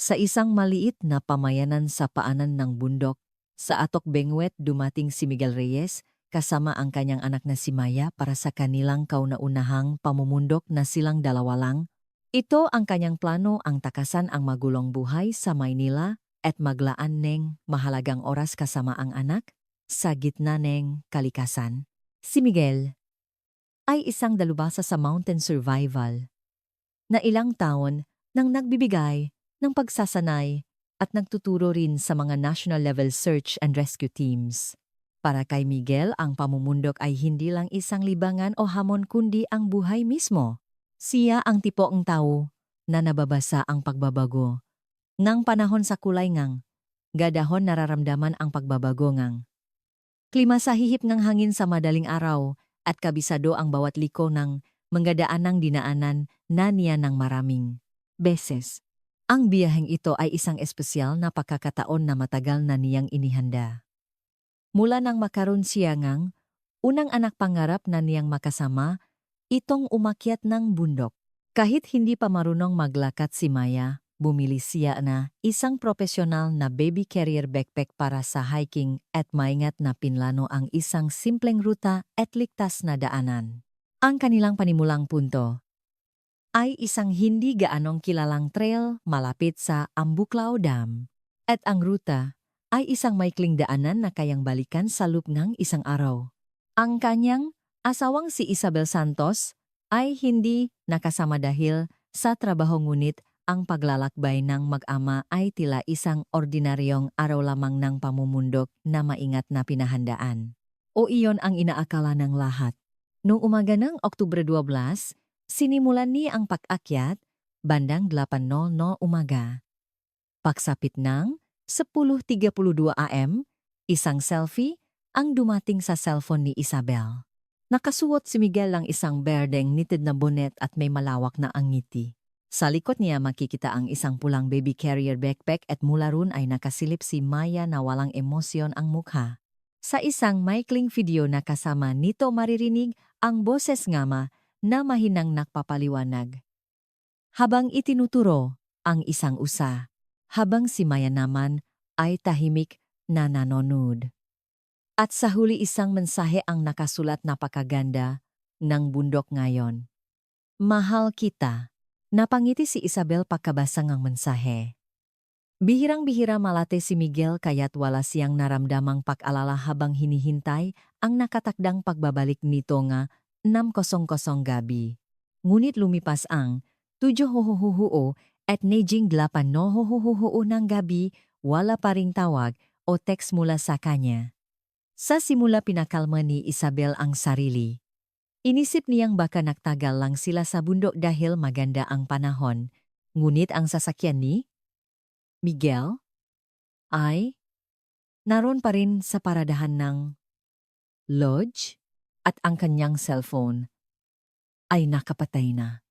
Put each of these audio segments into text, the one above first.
Sa isang maliit na pamayanan sa paanan ng bundok, sa Atok Benguet dumating si Miguel Reyes kasama ang kanyang anak na si Maya para sa kanilang kauna-unahang pamumundok na silang dalawa lang. Ito ang kanyang plano, ang takasan ang magulong buhay sa Maynila at maglaan ng mahalagang oras kasama ang anak sa gitna ng kalikasan. Si Miguel ay isang dalubhasa sa mountain survival na ilang taon nang nagbibigay ng pagsasanay at nagtuturo rin sa mga national level search and rescue teams. Para kay Miguel, ang pamumundok ay hindi lang isang libangan o hamon kundi ang buhay mismo. Siya ang tipong tao na nababasa ang pagbabago. Ngang panahon sa kulay ngang, gadahon nararamdaman ang pagbabago ngang. Klima sa hihip ngang hangin sa madaling araw at kabisado ang bawat liko ng manggadaan ng dinaanan na niya ng maraming beses. Ang biyaheng ito ay isang espesyal na pagkakataon na matagal na niyang inihanda. Mula nang makaroon siya ngang unang anak pangarap na niyang makasama, itong umakyat ng bundok. Kahit hindi pa marunong maglakad si Maya, bumili siya na isang profesional na baby carrier backpack para sa hiking at maingat na pinlano ang isang simpleng ruta at ligtas na daanan. Ang kanilang panimulang punto ay isang hindi gaanong kilalang trail malapit sa Ambuklao Dam. At ang ruta ay isang maikling daanan na kayang balikan sa loop ng isang araw. Ang kanyang asawang si Isabel Santos ay hindi nakasama dahil sa trabaho, ngunit ang paglalakbay ng mag-ama ay tila isang ordinaryong araw lamang ng pamumundok na maingat na pinahandaan. O iyon ang inaakala ng lahat. Noong umaga ng Oktubre 12, sinimulan niya ang pag-akyat bandang 8:00 umaga. Pagsapit ng 10:32 AM, isang selfie ang dumating sa cellphone ni Isabel. Nakasuot si Miguel ng isang berdeng knitted na bonnet at may malawak na ang ngiti. Sa likod niya makikita ang isang pulang baby carrier backpack at mula ron ay nakasilip si Maya na walang emosyon ang mukha. Sa isang maikling video na kasama nito maririnig ang boses ngama na mahinang nakpapaliwanag. Habang itinuturo ang isang usa, habang si Maya naman ay tahimik na nanonood. At sa huli isang mensahe ang nakasulat, napakaganda ng bundok ngayon. Mahal kita. Napangiti si Isabel pagkabasa ng mensahe. Bihirang-bihira malate si Miguel kaya't wala siyang naramdamang pag-alala habang hinihintay ang nakatakdang pagbabalik nito nga 6:00 gabi. Ngunit lumipas ang 7:00 at nejing 8:00 ng gabi, wala pa ring tawag o text mula sa kanya. Sa simula pinakalma ni Isabel ang sarili. Inisip niyang baka nagtagal lang sila sa bundok dahil maganda ang panahon, ngunit ang sasakyan ni Miguel ay naroon pa rin sa paradahan ng lodge at ang kanyang cellphone ay nakapatay na.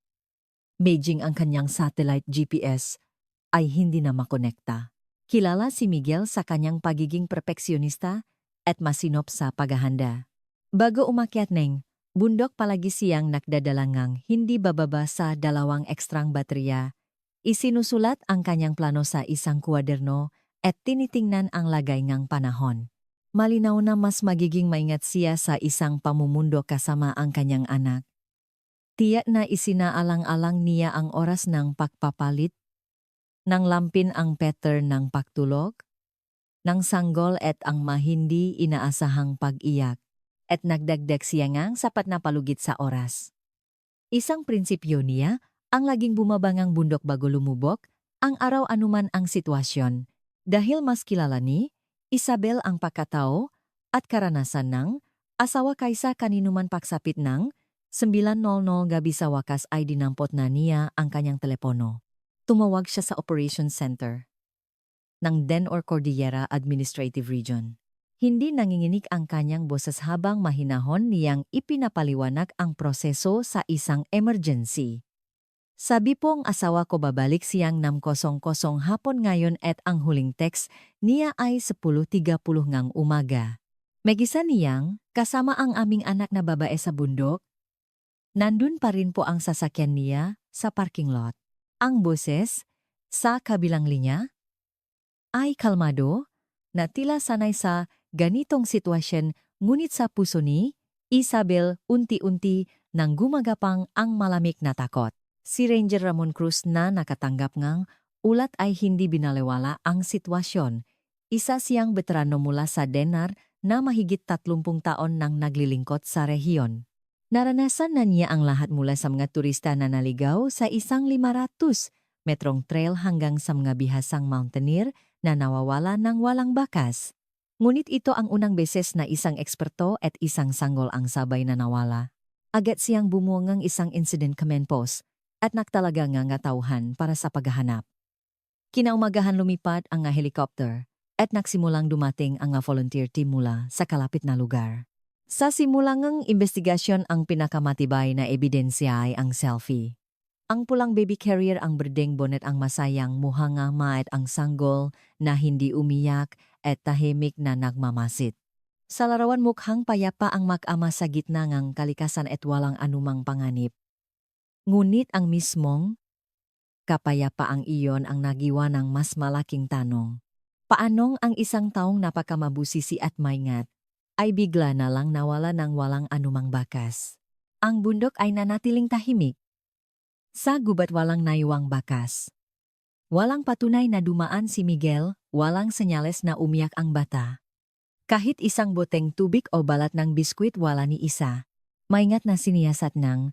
Beijing ang kanyang satellite GPS ay hindi na makonekta. Kilala si Miguel sa kanyang pagiging perpeksyonista at masinop sa paghahanda. Bago umakyat ng bundok, palagi siyang nakdadalangang hindi bababa sa 2 ekstrang baterya. Isinusulat ang kanyang plano sa isang kwaderno at tinitingnan ang lagay ng panahon. Malinaw na mas magiging maingat siya sa isang pamumundo kasama ang kanyang anak. Tiyak na isinaalang-alang niya ang oras ng pagpapalit, ng lampin ang pattern ng pagtulog, ng sanggol at ang mahindi inaasahang pag-iyak, at nagdagdag siya ngang sapat na palugit sa oras. Isang prinsipyo niya, ang laging bumabangang bundok bago lumubok, ang araw anuman ang sitwasyon. Dahil mas kilala ni Isabel ang pagkatao at karanasan ng asawa kaysa kaninuman pagsapit ng 9:00 gabi, sa wakas ay dinampot na niya ang kanyang telepono. Tumawag siya sa Operations Center ng Denor Cordillera Administrative Region. Hindi nanginginig ang kanyang boses habang mahinahon niyang ipinapaliwanag ang proseso sa isang emergency. Sabi pong asawa ko, babalik siyang 6:00 hapon ngayon at ang huling text niya ay 10:30 ngang umaga. Mag-isa niyang kasama ang aming anak na babae sa bundok. Nandun pa rin po ang sasakyan niya sa parking lot. Ang boses Sa kabilang linya, ay kalmado na tila sanay sa ganitong sitwasyon ngunit sa puso ni Isabel unti-unti nang gumagapang ang malamig na takot. Si Ranger Ramon Cruz na nakatanggap ngang ulat ay hindi binaliwala ang sitwasyon. Isa siyang veterano mula sa DENAR na mahigit 30 taon nang naglilingkod sa rehiyon. Naranasan na niya ang lahat mula sa mga turista na naligaw sa isang 500 metrong trail hanggang sa mga bihasang mountaineer na nawawala ng walang bakas. Ngunit ito ang unang beses na isang eksperto at isang sanggol ang sabay na nawala. Agad siyang bumuo ng isang incident command post at nagtalaga nga tauhan para sa paghahanap. Kinaumagahan lumipad ang nga helicopter at nagsimulang dumating ang nga volunteer team mula sa kalapit na lugar. Sa simulang investigasyon ang pinakamatibay na ebidensya ay ang selfie. Ang pulang baby carrier ang berdeng bonnet ang masayang muhanga mait ang sanggol na hindi umiyak at tahimik na nagmamasid. Sa larawan mukhang payapa ang mag-ama sa gitna ng kalikasan at walang anumang panganib. Ngunit ang mismong kapayapaang iyon ang nagiwa ng mas malaking tanong. Paanong ang isang taong napakamabusisi at maingat ay bigla na lang nawala ng walang anumang bakas? Ang bundok ay nanatiling tahimik. Sa gubat walang naiwang bakas. Walang patunay na dumaan si Miguel, walang senyales na umiyak ang bata. Kahit isang boteng tubig o balat ng biskwit wala ni isa. Maingat na siniyasat ng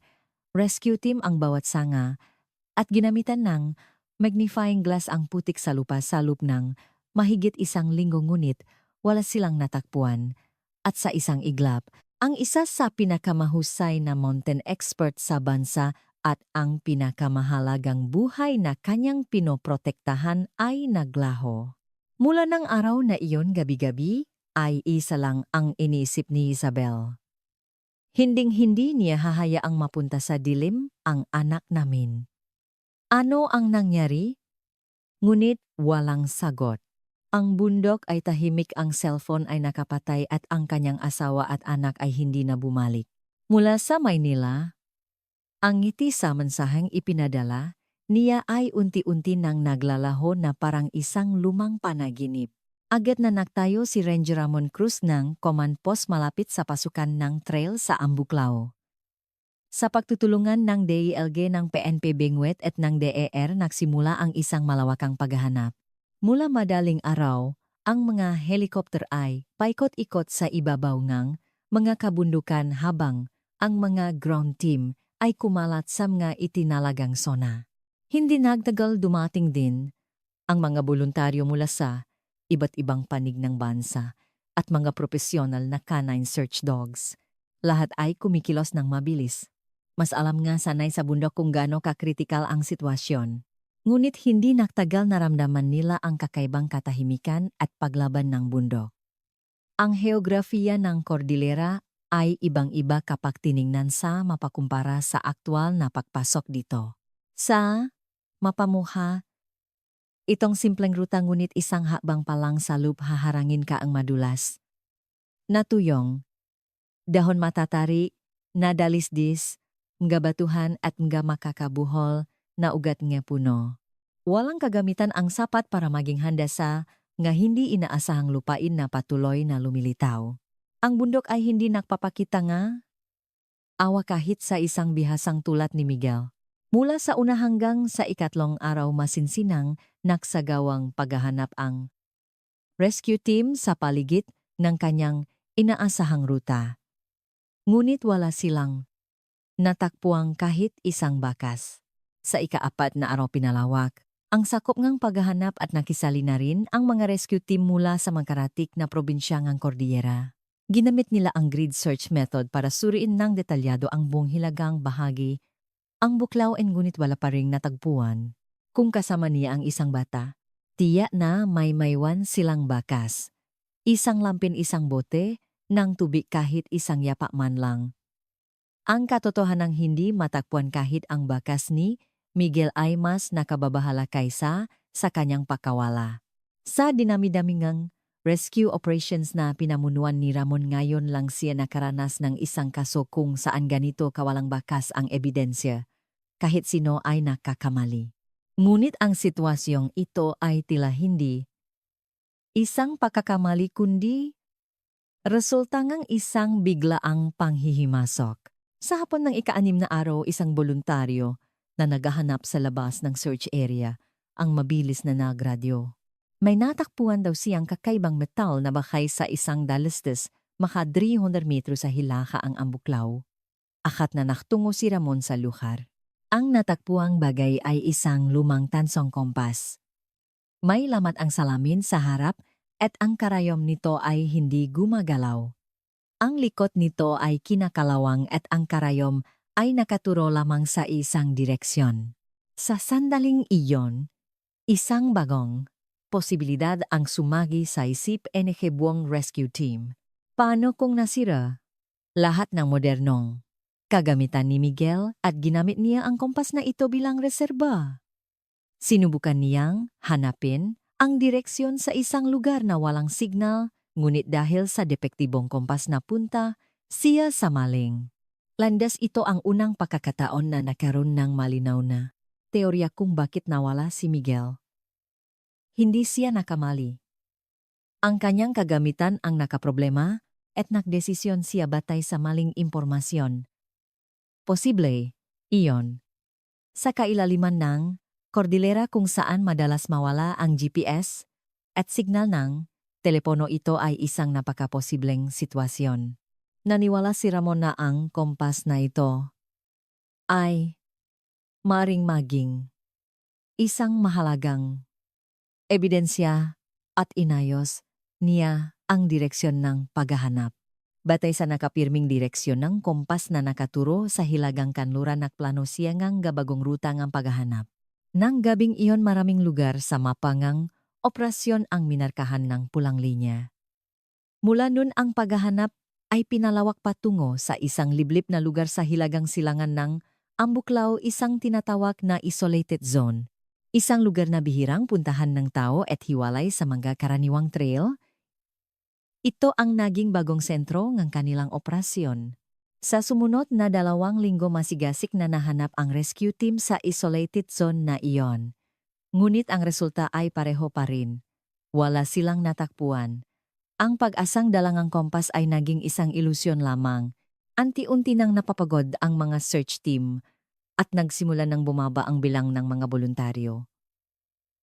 rescue team ang bawat sanga at ginamitan ng magnifying glass ang putik sa lupa sa loob ng mahigit isang linggo ngunit wala silang natakpuan. At sa isang iglap, ang isa sa pinakamahusay na mountain expert sa bansa at ang pinakamahalagang buhay na kanyang pinoprotektahan ay naglaho. Mula ng araw na iyon gabi-gabi, ay isa lang ang iniisip ni Isabel. Hinding-hindi niya hahayaang mapunta sa dilim ang anak namin. Ano ang nangyari? Ngunit walang sagot. Ang bundok ay tahimik, ang cellphone ay nakapatay at ang kanyang asawa at anak ay hindi na bumalik. Mula sa Maynila, ang ngiti sa mensaheng ipinadala, niya ay unti-unti nang naglalaho na parang isang lumang panaginip. Agad na nagtayo si Ranger Ramon Cruz ng command post malapit sa pasukan ng trail sa Ambuklao. Sa pagtutulungan ng DILG ng PNP Benguet at ng DER nagsimula ang isang malawakang paghahanap. Mula madaling araw, ang mga helicopter ay paikot-ikot sa ibabaw ng mga kabundukan habang ang mga ground team ay kumalat sa mga itinalagang zona. Hindi nagtagal dumating din ang mga voluntaryo mula sa iba't ibang panig ng bansa at mga profesional na canine search dogs. Lahat ay kumikilos ng mabilis. Mas alam nga sanay sa bundok kung gaano kakritikal ang sitwasyon. Ngunit hindi nagtagal naramdaman nila ang kakaibang katahimikan at paglaban ng bundok. Ang heografiya ng Cordillera ay ibang-iba kapag tiningnan sa mapakumpara sa aktwal na pagpasok dito. Sa mapamuha, itong simpleng ruta ngunit isang hakbang pa lang sa loop haharangin ka ang madulas. Natuyong, dahon matatari, nadalisdis, nga batuhan at nga makakabuhol na ugat nga puno. Walang kagamitan ang sapat para maging handa sa nga hindi inaasahang lupain na patuloy na lumilitaw. Ang bundok ay hindi nagpapakita nga awa kahit sa isang bihasang tulad ni Miguel. Mula sa una hanggang sa ikatlong araw masinsinang nagsagawang paghahanap ang rescue team sa paligid ng kanyang inaasahang ruta. Ngunit wala silang natakpuang kahit isang bakas. Sa ika-4 na araw pinalawak, ang sakop ngang paghahanap at nakisali na rin ang mga rescue team mula sa magkaratik na probinsya ngang Cordillera. Ginamit nila ang grid search method para suriin ng detalyado ang buong hilagang bahagi ang buklaw ngunit wala pa ring natagpuan. Kung kasama niya ang isang bata, tiyak na may maywan silang bakas. Isang lampin, isang bote, ng tubig kahit isang yapa man lang. Ang katotohanang hindi matakpuan kahit ang bakas ni Miguel ay mas nakababahala kaysa sa kanyang pakawala. Sa dinami-damingang rescue operations na pinamunuan ni Ramon ngayon lang siya nakaranas ng isang kaso kung saan ganito kawalang bakas ang ebidensya. Kahit sino ay nakakamali. Ngunit ang sitwasyong ito ay tila hindi isang pagkakamali kundi resulta ngang isang biglaang panghihimasok. Sa hapon ng ika-6 na araw, isang boluntaryo na naghahanap sa labas ng search area ang mabilis na nagradyo. May natakpuan daw siyang kakaibang metal na bakay sa isang dalestes maka 300 metro sa hilaka ang ambuklaw. Akat na naktungo si Ramon sa lugar. Ang natakpuang bagay ay isang lumang tansong kompas. May lamat ang salamin sa harap at ang karayom nito ay hindi gumagalaw. Ang likod nito ay kinakalawang at ang karayom ay nakaturo lamang sa isang direksyon. Sa sandaling iyon, isang bagong posibilidad ang sumagi sa isip ni Buong Rescue Team. Paano kung nasira lahat ng modernong kagamitan ni Miguel at ginamit niya ang kompas na ito bilang reserba? Sinubukan niyang hanapin ang direksyon sa isang lugar na walang signal, ngunit dahil sa depektibong kompas na punta, siya sa maling. Landas ito ang unang pagkakataon na nagkaroon ng malinaw na teorya kung bakit nawala si Miguel. Hindi siya nakamali. Ang kanyang kagamitan ang nakaproblema at nagdesisyon siya batay sa maling impormasyon. Posible, iyon. Sa kailaliman ng Cordillera kung saan madalas mawala ang GPS at signal ng telepono, ito ay isang napakaposibleng sitwasyon. Naniwala si Ramon na ang kompas na ito ay maring maging isang mahalagang ebidensya at inayos niya ang direksyon ng paghahanap. Batay sa nakapirming direksyon ng kompas na nakaturo sa hilagang kanluran, nakplano siya ngang gabagong ruta ng paghahanap. Nang gabing iyon, maraming lugar sa mapangang operasyon ang minarkahan ng pulang linya. Mula nun ang paghahanap ay pinalawak patungo sa isang liblib na lugar sa hilagang silangan ng Ambuklaw, isang tinatawag na isolated zone. Isang lugar na bihirang puntahan ng tao at hiwalay sa mga karaniwang trail. Ito ang naging bagong sentro ng kanilang operasyon. Sa sumunod na 2 linggo, masigasik na nahanap ang rescue team sa isolated zone na iyon. Ngunit ang resulta ay pareho pa rin. Wala silang natakpuan. Ang pag-asang dalangang kompas ay naging isang ilusyon lamang. Anti-unti nang napapagod ang mga search team at nagsimula nang bumaba ang bilang ng mga voluntaryo.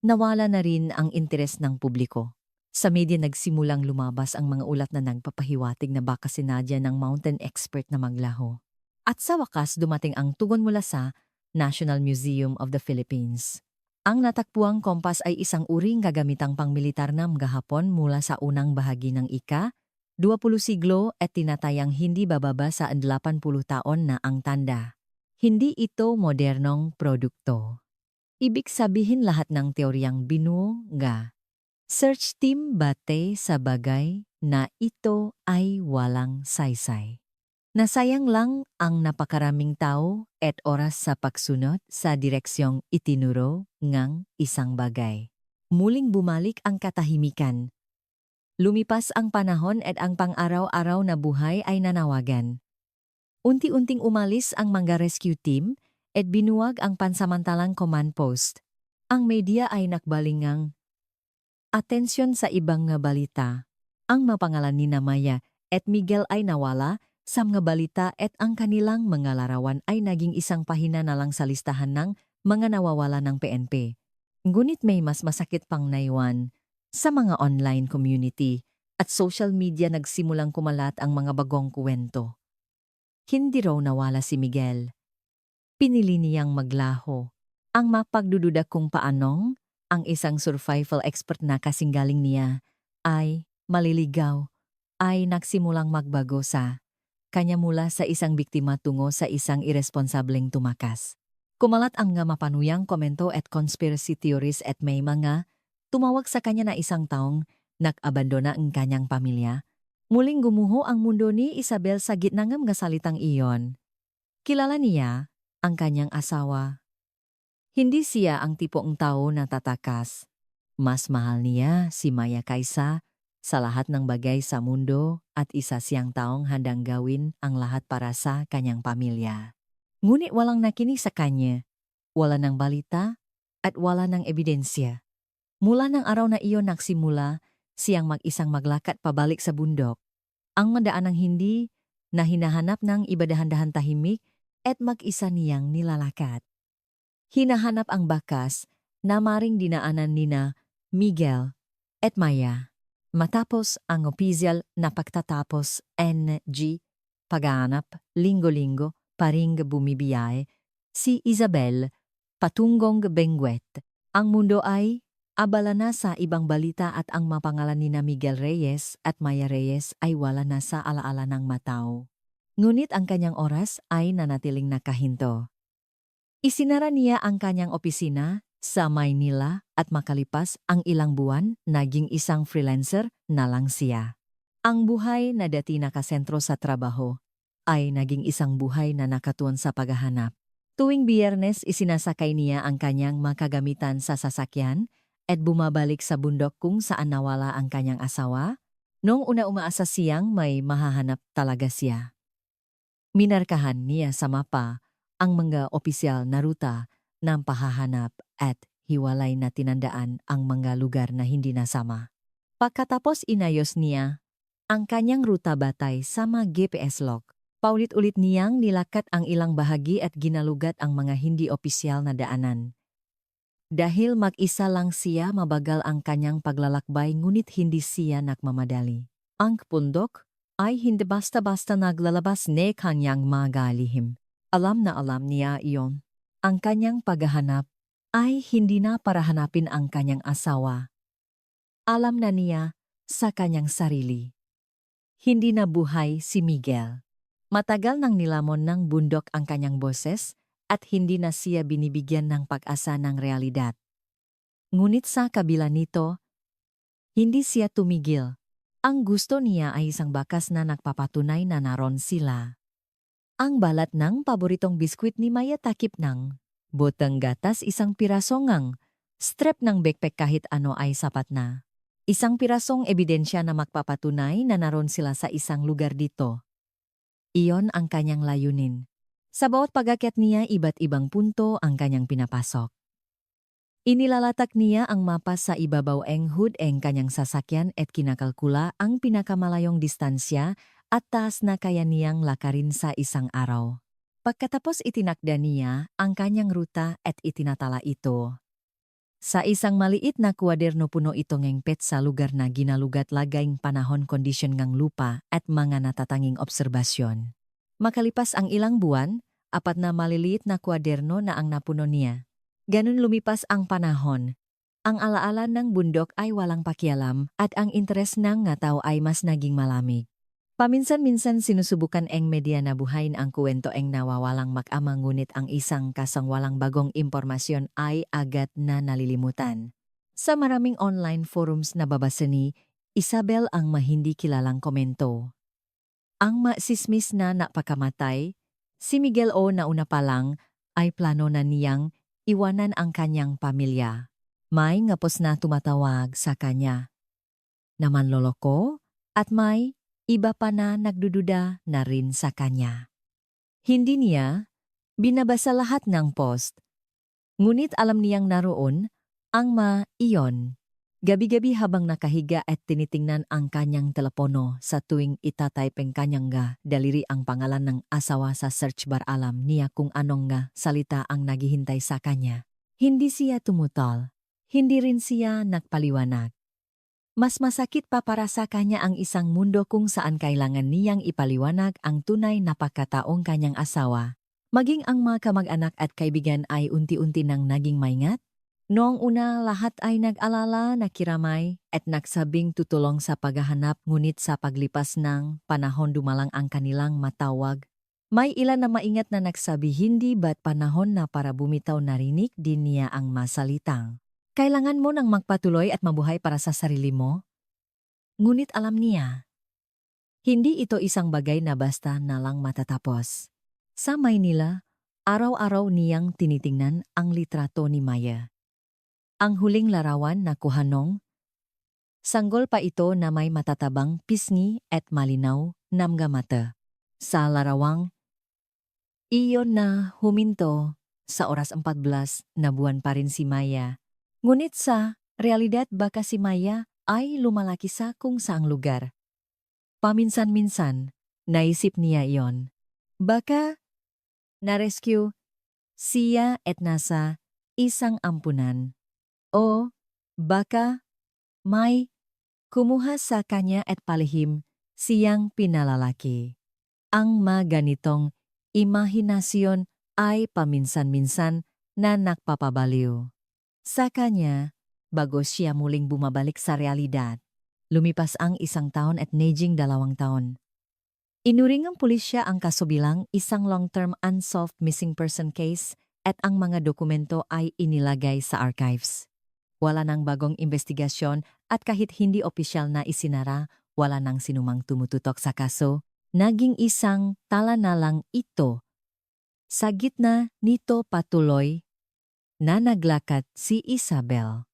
Nawala na rin ang interes ng publiko. Sa media nagsimulang lumabas ang mga ulat na nagpapahiwatig na baka sinadya ng mountain expert na maglaho. At sa wakas dumating ang tugon mula sa National Museum of the Philippines. Ang natakpuang kompas ay isang uring gagamitang pangmilitar na gahapon mula sa unang bahagi ng ika-20 siglo at tinatayang hindi bababa sa 80 taon na ang tanda. Hindi ito modernong produkto. Ibig sabihin lahat ng teoryang binuo search team batay sa bagay na ito ay walang saysay. Nasayang lang ang napakaraming tao at oras sa pagsunod sa direksyong itinuro ngang isang bagay. Muling bumalik ang katahimikan. Lumipas ang panahon at ang pang-araw-araw na buhay ay nanawagan. Unti-unting umalis ang mga rescue team at binuwag ang pansamantalang command post. Ang media ay nakbalingang atensyon sa ibang nga balita. Ang mapangalan ni Maya at Miguel ay nawala sa mga balita at ang kanilang mga larawan ay naging isang pahina na lang sa listahan ng mga nawawala ng PNP. Ngunit may mas masakit pang naiwan. Sa mga online community at social media nagsimulang kumalat ang mga bagong kwento. Hindi raw nawala si Miguel. Pinili niyang maglaho. Ang mapagdududa kung paanong ang isang survival expert na kasinggaling niya ay maliligaw, ay nagsimulang magbago sa kanya mula sa isang biktima tungo sa isang irresponsableng tumakas. Kumalat ang nga mapanuyang komento at conspiracy theories at may mga tumawag sa kanya na isang taong nag-abandona ang kanyang pamilya. Muling gumuho ang mundo ni Isabel sa gitna ng mga salitang iyon. Kilala niya ang kanyang asawa. Hindi siya ang tipong tao na tatakas. Mas mahal niya si Maya kaysa sa lahat ng bagay sa mundo at isa siyang taong handang gawin ang lahat para sa kanyang pamilya. Ngunit walang nakinig sa kanya. Wala ng balita at wala ng ebidensya. Mula ng araw na iyon nagsimula siyang mag-isang maglakad pabalik sa bundok. Ang madaanang hindi na hinahanap ng ibadahan-dahan tahimik at mag-isa niyang nilalakad. Hinahanap ang bakas na maring dinaanan nina Miguel at Maya. Matapos ang opisyal na pagtatapos NG paghahanap linggo-linggo paring bumibiyahe si Isabel patungong Benguet. Ang mundo ay abala na sa ibang balita at ang mapangalan ni Miguel Reyes at Maya Reyes ay wala na sa alaala ng matao. Ngunit ang kanyang oras ay nanatiling nakahinto. Isinara niya ang kanyang opisina sa Maynila at makalipas ang ilang buwan, naging isang freelancer na lang siya. Ang buhay na dati nakasentro sa trabaho ay naging isang buhay na nakatuon sa paghahanap. Tuwing Biyernes isinasakay niya ang kanyang makagamitan sa sasakyan at bumabalik sa bundok kung saan nawala ang kanyang asawa. Noong una umaasa siyang may mahahanap talaga siya. Minarkahan niya sa mapa ang mga opisyal na ruta ng pahahanap at hiwalay na tinandaan ang mga lugar na hindi nasama. Pagkatapos inayos niya ang kanyang ruta batay sa mga GPS log. Paulit-ulit niyang nilakad ang ilang bahagi at ginalugat ang mga hindi opisyal na daanan. Dahil mag-isa lang siya, mabagal ang kanyang paglalakbay ngunit hindi siya nagmamadali. Ang bundok ay hindi basta-basta naglalabas ni kanyang magalihim. Alam na alam niya iyon. Ang kanyang paghahanap ay hindi na para hanapin ang kanyang asawa. Alam na niya sa kanyang sarili. Hindi na buhay si Miguel. Matagal nang nilamon ng bundok ang kanyang boses at hindi na siya binibigyan ng pag-asa ng realidad. Ngunit sa kabila nito, hindi siya tumigil. Ang gusto niya ay isang bakas na nagpapatunay na naroon sila. Ang balat ng paboritong biskwit ni Maya takip ng botang gatas, isang pirasong ang strap ng backpack, kahit ano ay sapat na. Isang pirasong ebidensya na magpapatunay na naroon sila sa isang lugar dito. Iyon ang kanyang layunin. Sa bawat pag-akyat niya, iba't ibang punto ang kanyang pinapasok. Inilalatak niya ang mapa sa ibabaw ng hood ng kanyang sasakyan at kinakalkula ang pinakamalayong distansya at taas na kaya niyang lakarin sa isang araw. Pagkatapos itinakda niya ang kanyang ruta at itinatala ito. Sa isang maliit na kwaderno, puno ito ng pet sa lugar na ginalugat lagayng panahon, kondisyon ng lupa at mga natatanging obserbasyon. Makalipas ang ilang buwan, 4 na maliliit na kwaderno na ang napuno niya. Ganun lumipas ang panahon. Ang alaala ng bundok ay walang pakialam at ang interes ng nga tao ay mas naging malamig. Paminsan-minsan sinusubukan ng media na buhayin ang kwento ng nawawalang mag-ama, ngunit ang isang kasang walang bagong impormasyon ay agad na nalilimutan. Sa maraming online forums na babasa ni Isabel ang mahindi kilalang komento. Ang masismis na napakamatay, si Miguel o nauna pa lang ay plano na niyang iwanan ang kanyang pamilya. May ngapos na tumatawag sa kanya na manloloko at may iba pa na nagdududa na rin sa kanya. Hindi niya binabasa lahat ng post, ngunit alam niyang naroon ang iyon. Gabi-gabi habang nakahiga at tinitingnan ang kanyang telepono, sa tuwing itatype ang kanyang daliri ang pangalan ng asawa sa search bar, alam niya kung anong salita ang naghihintay sa kanya. Hindi siya tumutol, hindi rin siya nagpaliwanag. Mas masakit pa para sa kanya ang isang mundo kung saan kailangan niyang ipaliwanag ang tunay na pagkataong kanyang asawa. Maging ang mga kamag-anak at kaibigan ay unti-unti nang naging maingat. Noong una, lahat ay nag-alala, nakiramay at nagsabing tutulong sa paghahanap, ngunit sa paglipas ng panahon dumalang ang kanilang matawag. May ilan na maingat na nagsabi hindi ba't panahon na para bumitaw, narinig din niya ang masalitang. Kailangan mo nang magpatuloy at mabuhay para sa sarili mo. Ngunit alam niya, hindi ito isang bagay na basta na lang matatapos. Sa Maynila, araw-araw niyang tinitingnan ang litrato ni Maya. Ang huling larawan na kuhanong, sanggol pa ito na may matatabang pisngi at malinaw na mga mata. Sa larawang iyon na huminto, Sa oras 14 na buwan pa rin si Maya. Ngunit sa realidad baka si Maya ay lumalaki sa kung saang lugar. Paminsan-minsan, naisip niya iyon. Baka na-rescue siya at nasa isang ampunan. O baka may kumuha sa kanya at palihim siyang pinalalaki. Ang mga ganitong imahinasyon ay paminsan-minsan na nakpapabaliw. Sa kanya, bago siya muling bumabalik sa realidad, lumipas ang 1 taon at naging 2 taon. Inuring ng pulisya ang kaso bilang isang long-term unsolved missing person case at ang mga dokumento ay inilagay sa archives. Wala nang bagong investigasyon at kahit hindi opisyal na isinara, wala nang sinumang tumututok sa kaso. Naging isang tala na lang ito. Sa gitna nito patuloy na naglakad si Isabel.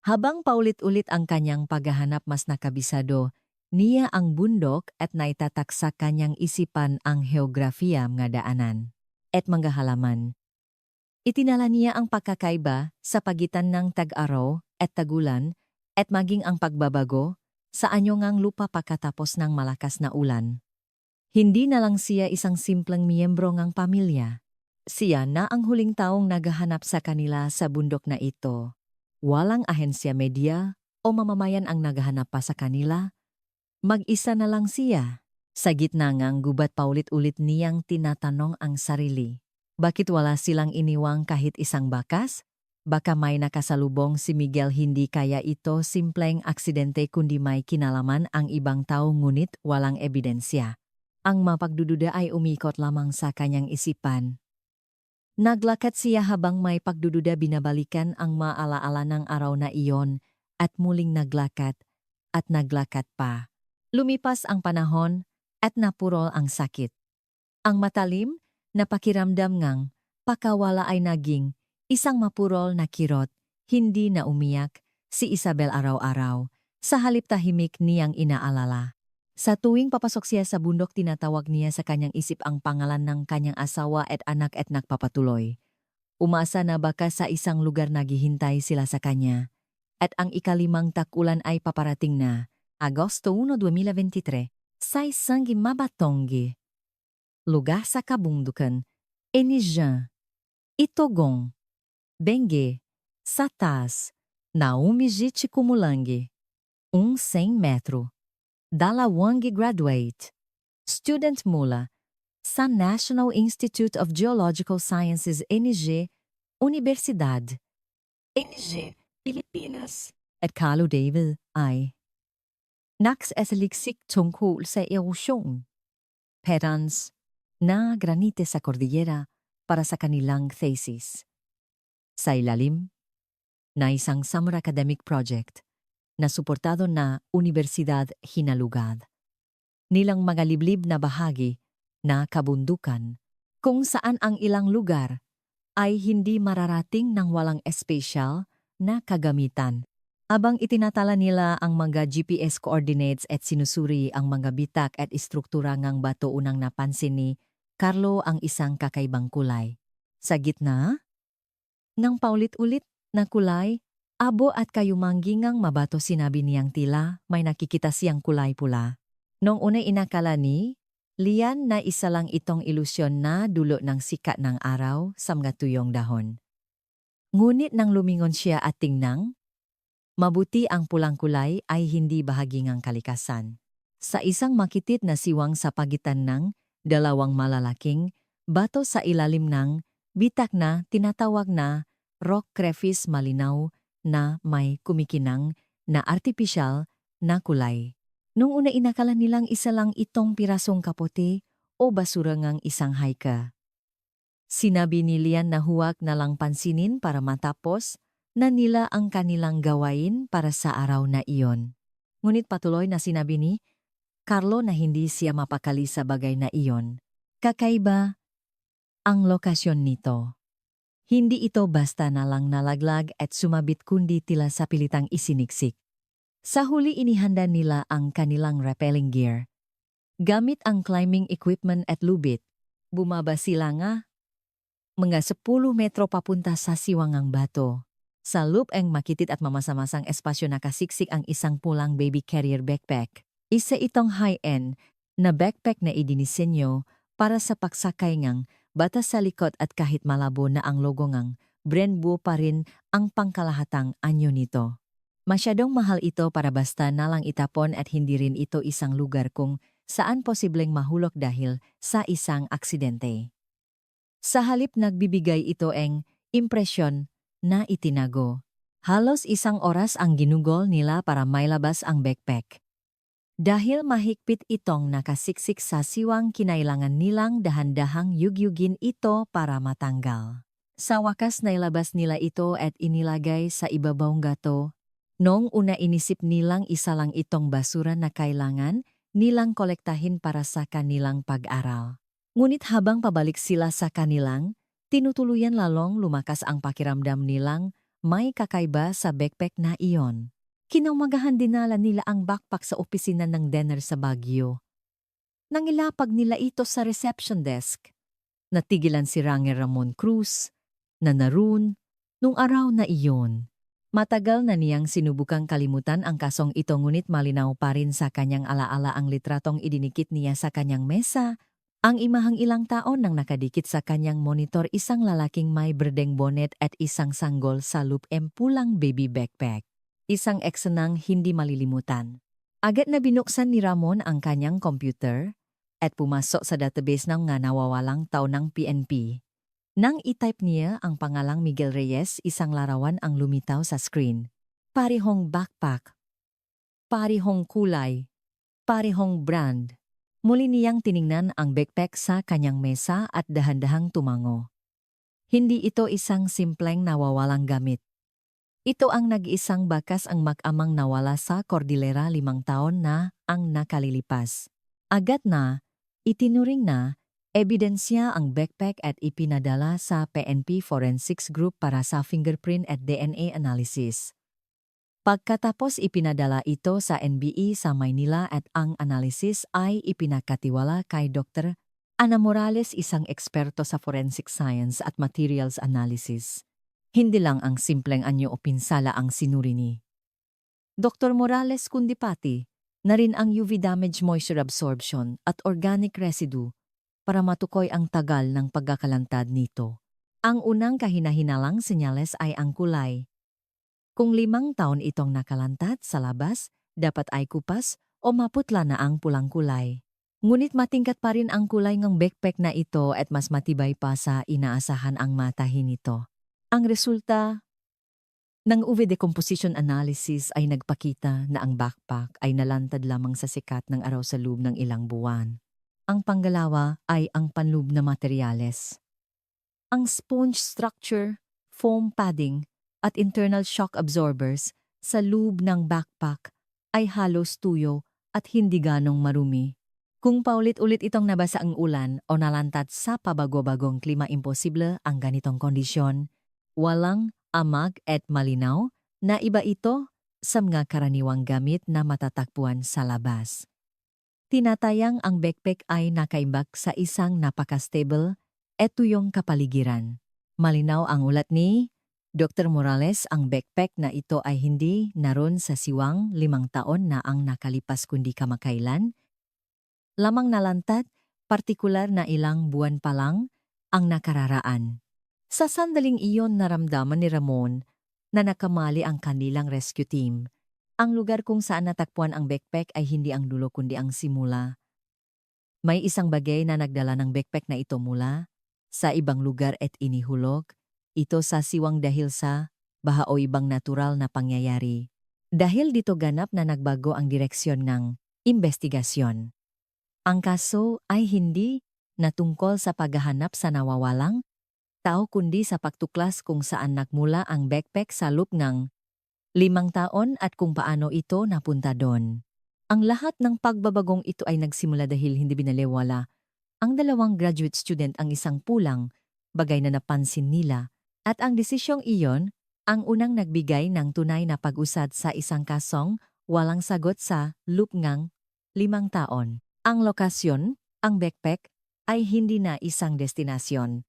Habang paulit-ulit ang kanyang paghahanap mas nakabisado, niya ang bundok at naitatak sa kanyang isipan ang heografiya mga daanan at mga halaman. Itinala niya ang pagkakaiba sa pagitan ng tag-araw at tagulan at maging ang pagbabago sa anyongang lupa pagkatapos ng malakas na ulan. Hindi na lang siya isang simpleng miyembro ng pamilya. Siya na ang huling taong naghahanap sa kanila sa bundok na ito. Walang ahensya media o mamamayan ang naghahanap pa sa kanila. Mag-isa na lang siya. Sa gitna ngang gubat paulit-ulit niyang tinatanong ang sarili. Bakit wala silang iniwang kahit isang bakas? Baka may nakasalubong si Miguel, hindi kaya ito simpleng aksidente kundi may kinalaman ang ibang tao ngunit walang ebidensya. Ang mapagdududa ay umikot lamang sa kanyang isipan. Naglakad siya habang may pagdududa, binabalikan ang maalaala ng araw na iyon at muling naglakad pa. Lumipas ang panahon at napurol ang sakit. Ang matalim na pakiramdam ngang pakawala ay naging isang mapurol na kirot, hindi na umiyak si Isabel araw-araw, sa halip tahimik niyang inaalala. Sa tuwing papasok siya sa bundok, tinatawag niya sa kanyang isip ang pangalan ng kanyang asawa at anak at nagpapatuloy. Umasa na baka sa isang lugar naghihintay sila sa kanya. At ang ika-5 takulan ay paparating na, Agosto 1, 2023, sa isang mabatongi. Lugar sa kabundukan, Enijan, Itogong, Bengue, sa taas, na Umijit Kumulangi, 100 metro. Dalawang graduate. Student mula sa National Institute of Geological Sciences NG, Universidad NG, Pilipinas. At Carlo David ay nagsasaliksik tungkol sa erosyon. Patterns na granite sa Cordillera para sa kanilang thesis. Sa ilalim na isang summer academic project na suportado na Universidad Hinalugad. Nilang mga liblib na bahagi na kabundukan kung saan ang ilang lugar ay hindi mararating ng walang espesyal na kagamitan. Abang itinatala nila ang mga GPS coordinates at sinusuri ang mga bitak at istruktura ng bato, unang napansin ni Carlo ang isang kakaibang kulay. Sa gitna ng paulit-ulit na kulay, abo at kayumanggingang mabato, sinabi niyang tila may nakikita siyang kulay pula. Noong una'y inakala ni Lian na isa lang itong ilusyon na dulot ng sikat ng araw sa mga tuyong dahon. Ngunit nang lumingon siya at tingnang, mabuti ang pulang kulay ay hindi bahagi ng kalikasan. Sa isang makitit na siwang sa pagitan ng dalawang malalaking bato sa ilalim ng bitak na tinatawag na rock crevice, malinaw na may kumikinang na artipisyal na kulay. Nung una inakala nilang isa lang itong pirasong kapote o basura ng isang hiker. Sinabi ni Lian na huwag na lang pansinin para matapos na nila ang kanilang gawain para sa araw na iyon. Ngunit patuloy na sinabi ni Carlo na hindi siya mapakali sa bagay na iyon. Kakaiba ang lokasyon nito. Hindi ito basta na lang nalaglag at sumabit kundi tila sa pilitang isiniksik. Sa huli inihanda nila ang kanilang rappelling gear. Gamit ang climbing equipment at lubid, bumaba sila nga mga 10 metro papunta sa Siwangang Bato. Sa loop ang makitid at mamasamasang espasyo nakasiksik ang isang pulang baby carrier backpack. Isa itong high-end na backpack na idinisenyo para sa pagsakay ngang bata sa likod at kahit malabo na ang logo ngang brand buo pa rin ang pangkalahatang anyo nito. Masyadong mahal ito para basta na lang itapon at hindi rin ito isang lugar kung saan posibleng mahulog dahil sa isang aksidente. Sa halip nagbibigay ito ang impresyon na itinago. Halos isang oras ang ginugol nila para mailabas ang backpack. Dahil mahigpit itong nakasiksik sa siwang kinailangan nilang dahan-dahang yugyugin ito para matanggal. Sa wakas nailabas nila ito at inilagay sa ibabawng gato. Noong una inisip nilang isa lang itong basura na kailangan nilang kolektahin para sa kanilang pag-aral. Ngunit habang pabalik sila sa kanilang, tinutuluyan lalong lumakas ang pakiramdam nilang may kakaiba sa backpack na iyon. Kinaumagahan dinala nila ang backpack sa opisina ng Denner sa Baguio. Nangilapag nila ito sa reception desk. Natigilan si Ranger Ramon Cruz na naroon nung araw na iyon. Matagal na niyang sinubukang kalimutan ang kasong ito ngunit malinaw pa rin sa kanyang alaala ang litratong idinikit niya sa kanyang mesa. Ang imahang ilang taon nang nakadikit sa kanyang monitor isang lalaking may berdeng bonnet at isang sanggol sa loop pulang baby backpack. Isang eksenang hindi malilimutan. Agad na binuksan ni Ramon ang kanyang computer at pumasok sa database ng nga nawawalang tao ng PNP. Nang i-type niya ang pangalang Miguel Reyes, isang larawan ang lumitaw sa screen. Parehong backpack, parehong kulay, parehong brand. Muli niyang tiningnan ang backpack sa kanyang mesa at dahan-dahang tumango. Hindi ito isang simpleng nawawalang gamit. Ito ang nag-iisang bakas ang mag-amang nawala sa Cordillera 5 taon na ang nakalilipas. Agad na, itinuring na, ebidensya ang backpack at ipinadala sa PNP Forensics Group para sa fingerprint at DNA analysis. Pagkatapos ipinadala ito sa NBI sa Maynila at ang analysis ay ipinakatiwala kay Dr. Ana Morales, isang eksperto sa forensic science at materials analysis. Hindi lang ang simpleng anyo o pinsala ang sinuri ni Dr. Morales kundi pati na rin ang UV damage moisture absorption at organic residue para matukoy ang tagal ng pagkakalantad nito. Ang unang kahinahinalang senyales ay ang kulay. Kung 5 taon itong nakalantad sa labas, dapat ay kupas o maputla na ang pulang kulay. Ngunit matingkat pa rin ang kulay ng backpack na ito at mas matibay pa sa inaasahan ang matahin nito. Ang resulta ng UV decomposition analysis ay nagpakita na ang backpack ay nalantad lamang sa sikat ng araw sa loob ng ilang buwan. Ang panggalawa ay ang panloob na materyales. Ang sponge structure, foam padding, at internal shock absorbers sa loob ng backpack ay halos tuyo at hindi ganong marumi. Kung paulit-ulit itong nabasa ang ulan o nalantad sa pabago-bagong klima, imposible ang ganitong kondisyon. Walang amag at malinaw na iba ito sa mga karaniwang gamit na matatagpuan sa labas. Tinatayang ang backpack ay nakaimbak sa isang napaka-stable at tuyong kapaligiran. Malinaw ang ulat ni Dr. Morales, ang backpack na ito ay hindi naroon sa siwang 5 taon na ang nakalipas kundi kamakailan. Lamang nalantad, partikular na ilang buwan pa lang ang nakararaan. Sa sandaling iyon naramdaman ni Ramon na nakamali ang kanilang rescue team. Ang lugar kung saan natakpuan ang backpack ay hindi ang dulo kundi ang simula. May isang bagay na nagdala ng backpack na ito mula sa ibang lugar at inihulog ito sa siwang dahil sa baha o ibang natural na pangyayari. Dahil dito ganap na nagbago ang direksyon ng investigasyon. Ang kaso ay hindi natungkol sa paghahanap sa nawawalang tao kundi sa pagtuklas kung saan nagmula ang backpack sa loob ng 5 taon at kung paano ito napunta doon. Ang lahat ng pagbabagong ito ay nagsimula dahil hindi binaliwala ang 2 graduate student ang isang pulang, bagay na napansin nila, at ang desisyong iyon ang unang nagbigay ng tunay na pag-usad sa isang kasong walang sagot sa loob ng 5 taon. Ang lokasyon, ang backpack, ay hindi na isang destinasyon.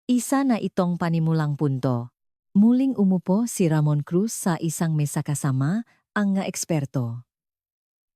Isa na itong panimulang punto. Muling umupo si Ramon Cruz sa isang mesa kasama ang nga eksperto.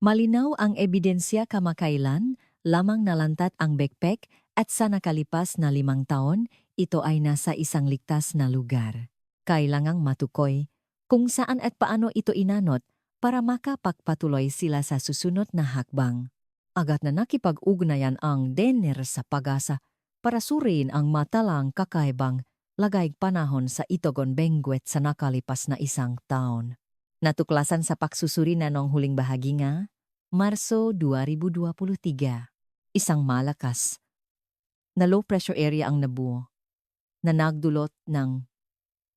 Malinaw ang ebidensya kamakailan, lamang nalantat ang backpack at sa nakalipas na 5 taon, ito ay nasa isang ligtas na lugar. Kailangang matukoy kung saan at paano ito inanot para makapagpatuloy sila sa susunod na hakbang. Agad na nakipag-ugnayan ang DENR sa pag-asa para suriin ang matalang kakaibang lagayg panahon sa Itogon Benguet sa nakalipas na 1 taon. Natuklasan sa pagsusuri na nung huling bahagi nga, Marso 2023, isang malakas na low pressure area ang nabuo na nagdulot ng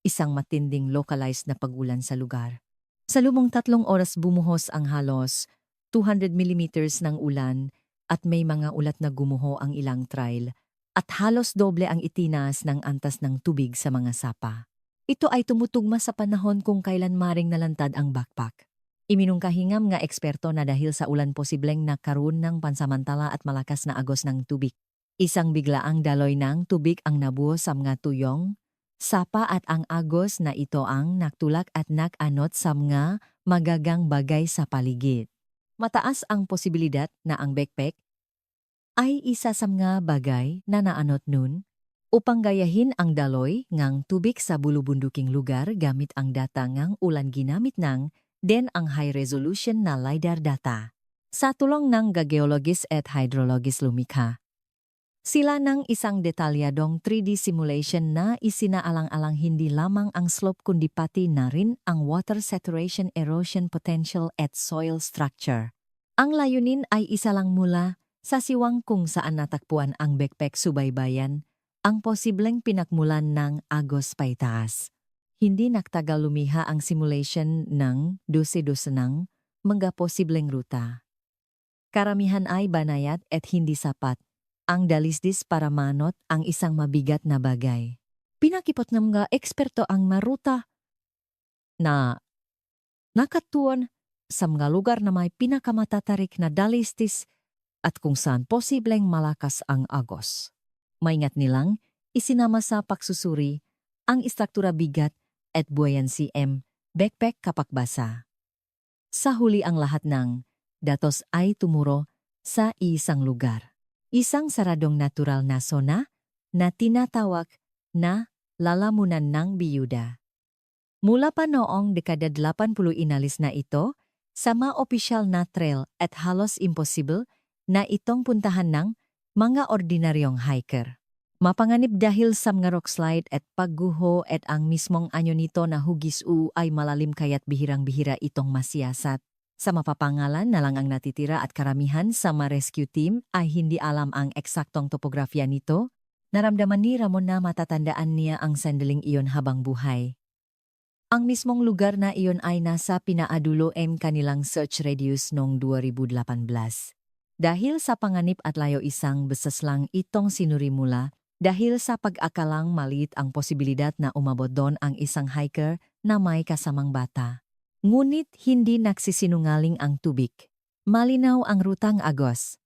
isang matinding localized na pagulan sa lugar. Sa lumang 3 oras bumuhos ang halos 200 millimeters ng ulan at may mga ulat na gumuho ang ilang trail at halos doble ang itinas ng antas ng tubig sa mga sapa. Ito ay tumutugma sa panahon kung kailan maring nalantad ang backpack. Iminungkahingam nga eksperto na dahil sa ulan posibleng nagkaroon ng pansamantala at malakas na agos ng tubig. Isang biglaang daloy ng tubig ang nabuo sa mga tuyong, sapa at ang agos na ito ang naktulak at nakanot sa mga magagang bagay sa paligid. Mataas ang posibilidad na ang backpack ay isa sa mga bagay na naanot nun upang gayahin ang daloy ngang tubig sa bulubunduking lugar gamit ang data ngang ulan ginamit ng den ang high-resolution na LiDAR data. Sa tulong ng geologist at hydrologist lumikha. Sila ng isang detalyadong 3D simulation na isinaalang-alang hindi lamang ang slope kundi pati na rin ang water saturation erosion potential at soil structure. Ang layunin ay isa lang mula sa siwang kung saan natakpuan ang backpack subaybayan ang posibleng pinakmulan ng agos paitaas. Hindi nagtagal lumiha ang simulation ng 12 ng mga posibleng ruta. Karamihan ay banayad at hindi sapat ang dalisdis para manot ang isang mabigat na bagay. Pinakipot ng mga eksperto ang maruta na nakatuon sa mga lugar na may pinakamatatarik na dalisdis at kung saan posibleng malakas ang agos. Maingat nilang isinama sa pagsusuri ang istruktura bigat at buoyancy backpack kapag basa. Sa huli ang lahat ng datos ay tumuro sa isang lugar. Isang saradong natural na zona na tinatawag na lalamunan ng biyuda. Mula pa noong dekada 80 inalis na ito sa mga opisyal na trail at halos imposible na itong puntahan ng mga ordinaryong hiker. Mapanganib dahil sa mga rockslide at pagguho at ang mismong anyo nito na hugis ay malalim kaya't bihirang-bihira itong masiyasat. Sa mapapangalan na lang ang natitira at karamihan sa mga rescue team ay hindi alam ang eksaktong topografiya nito, naramdaman ni Ramon na matatandaan niya ang sandaling iyon habang buhay. Ang mismong lugar na iyon ay nasa pinaadulo kanilang search radius noong 2018. Dahil sa panganib at layo isang beses lang itong sinuri mula, dahil sa pag-akalang maliit ang posibilidad na umabot doon ang isang hiker na may kasamang bata. Ngunit hindi nagsisinungaling ang tubig. Malinaw ang rutang agos.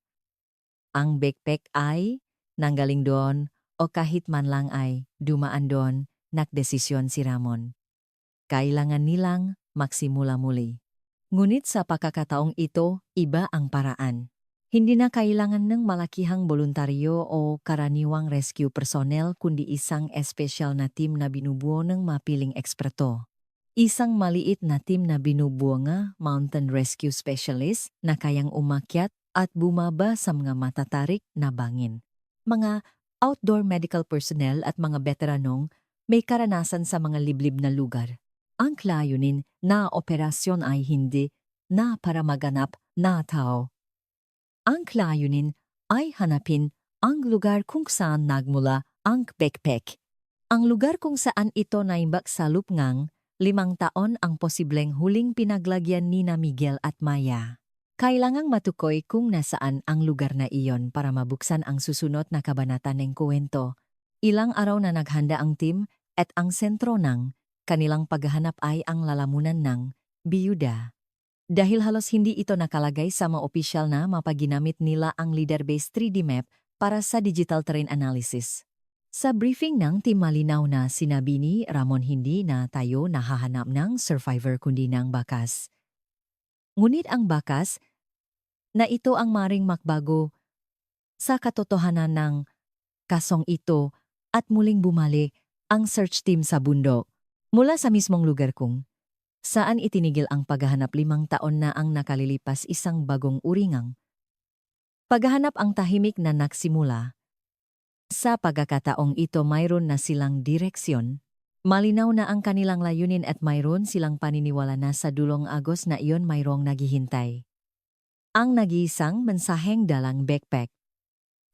Ang backpack ay nanggaling doon o kahit man lang ay dumaan doon, nagdesisyon si Ramon. Kailangan nilang magsimula muli. Ngunit sa pagkakataong ito, iba ang paraan. Hindi na kailangan ng malakihang voluntaryo o karaniwang rescue personnel kundi isang espesyal na team na binubuo ng mapiling eksperto. Isang maliit na team na binubuo nga mountain rescue specialist na kayang umakyat at bumaba sa mga matatarik na bangin. Mga outdoor medical personnel at mga veteranong may karanasan sa mga liblib na lugar. Ang layunin na operasyon ay hindi na para maganap na tao. Ang layunin ay hanapin ang lugar kung saan nagmula ang backpack. Ang lugar kung saan ito naimbak sa lupngang 5 taon ang posibleng huling pinaglagyan ni na Miguel at Maya. Kailangang matukoy kung nasaan ang lugar na iyon para mabuksan ang susunod na kabanata ng kwento. Ilang araw na naghanda ang team at ang sentro ng kanilang paghahanap ay ang lalamunan ng biyuda. Dahil halos hindi ito nakalagay sa mga opisyal na mapaginamit nila ang LiDAR-based 3D map para sa digital terrain analysis. Sa briefing ng team malinaw na sinabi ni Ramon hindi na tayo nahahanap ng survivor kundi ng bakas. Ngunit ang bakas na ito ang maring makbago sa katotohanan ng kasong ito at muling bumalik ang search team sa bundok mula sa mismong lugar kung saan itinigil ang paghahanap 5 taon na ang nakalilipas isang bagong uringang. Paghahanap ang tahimik na nagsimula. Sa pagkakataong ito mayroon na silang direksyon, malinaw na ang kanilang layunin at mayroon silang paniniwala na sa dulong Agos na iyon mayroong naghihintay. Ang nag-iisang mensaheng dalang backpack.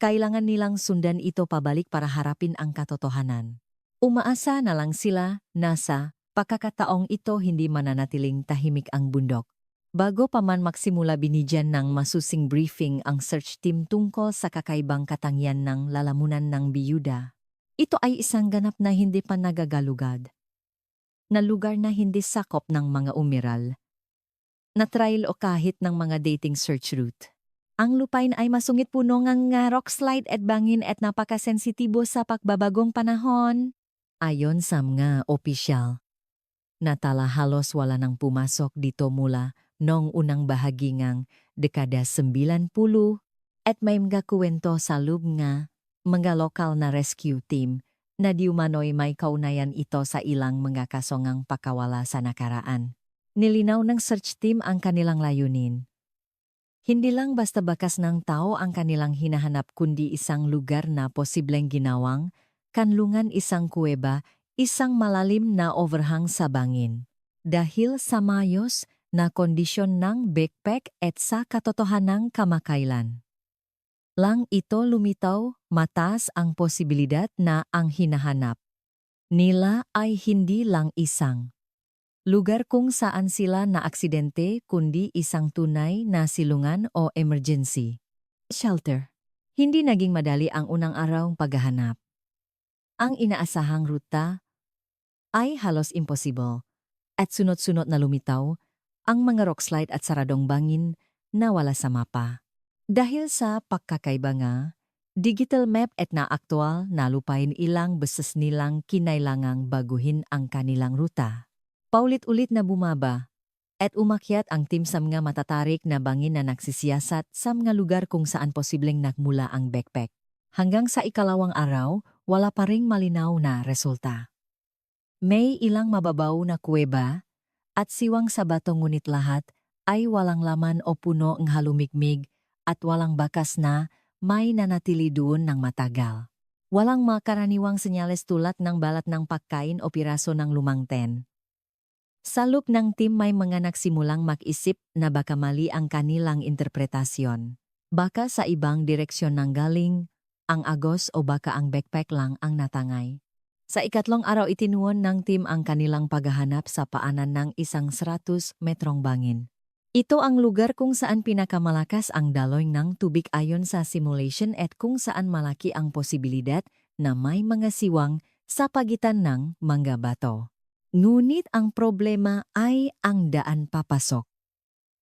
Kailangan nilang sundan ito pabalik para harapin ang katotohanan. Umaasa na lang sila na sa pagkakataong ito hindi mananatiling tahimik ang bundok. Bago pa man magsimula binigyan ng masusing briefing ang search team tungkol sa kakaibang katangian ng lalamunan ng biyuda. Ito ay isang ganap na hindi pa nagagalugad. Na lugar na hindi sakop ng mga umiral. Na trail o kahit ng mga dating search route. Ang lupain ay masungit puno ng rock slide at bangin at napakasensitibo sa pagbabagong panahon. Ayon sa mga opisyal. Natala halos wala nang pumasok dito mula noong unang bahagi ng dekada 90 at may mga kuwento sa loob nga mga lokal na rescue team na diumano'y may kaunayan ito sa ilang mga kasongang pakawala sa nakaraan. Nilinaw ng search team ang kanilang layunin. Hindi lang basta bakas ng tao ang kanilang hinahanap kundi isang lugar na posibleng ginawang kanlungan, isang kuweba, isang malalim na overhang sa bangin. Dahil sa mayos na kondisyon ng backpack at sa katotohanang kamakailan lang ito lumitaw, mataas ang posibilidad na ang hinahanap nila ay hindi lang isang lugar kung saan sila na aksidente kundi isang tunay na silungan o emergency shelter. Hindi naging madali ang unang araw paghahanap. Ang inaasahang ruta ay halos imposible at sunod-sunod na lumitaw ang mga rockslide at saradong bangin na wala sa mapa. Dahil sa pagkakaiba nga, digital map at na aktual na lupain ilang beses nilang kinailangang baguhin ang kanilang ruta. Paulit-ulit na bumaba at umakyat ang team sa mga matatarik na bangin na nagsisiyasat sa mga lugar kung saan posibleng nagmula ang backpack. Hanggang sa ikalawang araw, wala pa ring malinaw na resulta. May ilang mababaw na kuweba at siwang sa bato ngunit lahat ay walang laman o puno ng halumigmig at walang bakas na may nanatili doon ng matagal. Walang makaraniwang senyales tulad ng balat ng pagkain o piraso ng lumang ten. Sa loob ng team may mga nagsimulang mag-isip na baka mali ang kanilang interpretasyon. Baka sa ibang direksyon nang galing ang Agos o baka ang backpack lang ang natangay. Sa ikatlong araw itinuon ng team ang kanilang paghahanap sa paanan ng isang 100 metrong bangin. Ito ang lugar kung saan pinakamalakas ang daloy ng tubig ayon sa simulation at kung saan malaki ang posibilidad na may mga siwang sa pagitan ng mga bato. Ngunit ang problema ay ang daan papasok.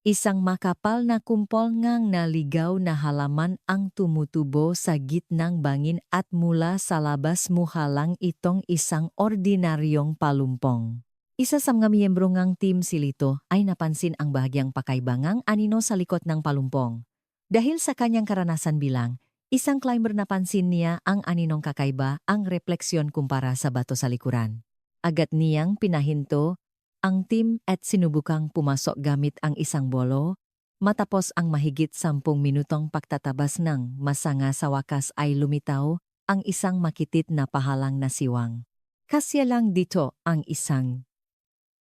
Isang makapal na kumpol ngang naligaw na halaman ang tumutubo sa gitnang bangin at mula sa labas muhalang itong isang ordinaryong palumpong. Isa sa mga miyembro ngang team silito ay napansin ang bahagyang pakaibangang anino sa likod ng palumpong. Dahil sa kanyang karanasan bilang isang climber napansin niya ang aninong kakaiba ang refleksyon kumpara sa bato sa likuran. Agad niyang pinahinto ang team at sinubukang pumasok gamit ang isang bolo, matapos ang mahigit 10 minutong pagtatabas ng masanga sa wakas ay lumitaw ang isang makitit na pahalang na siwang. Kasya lang dito ang isang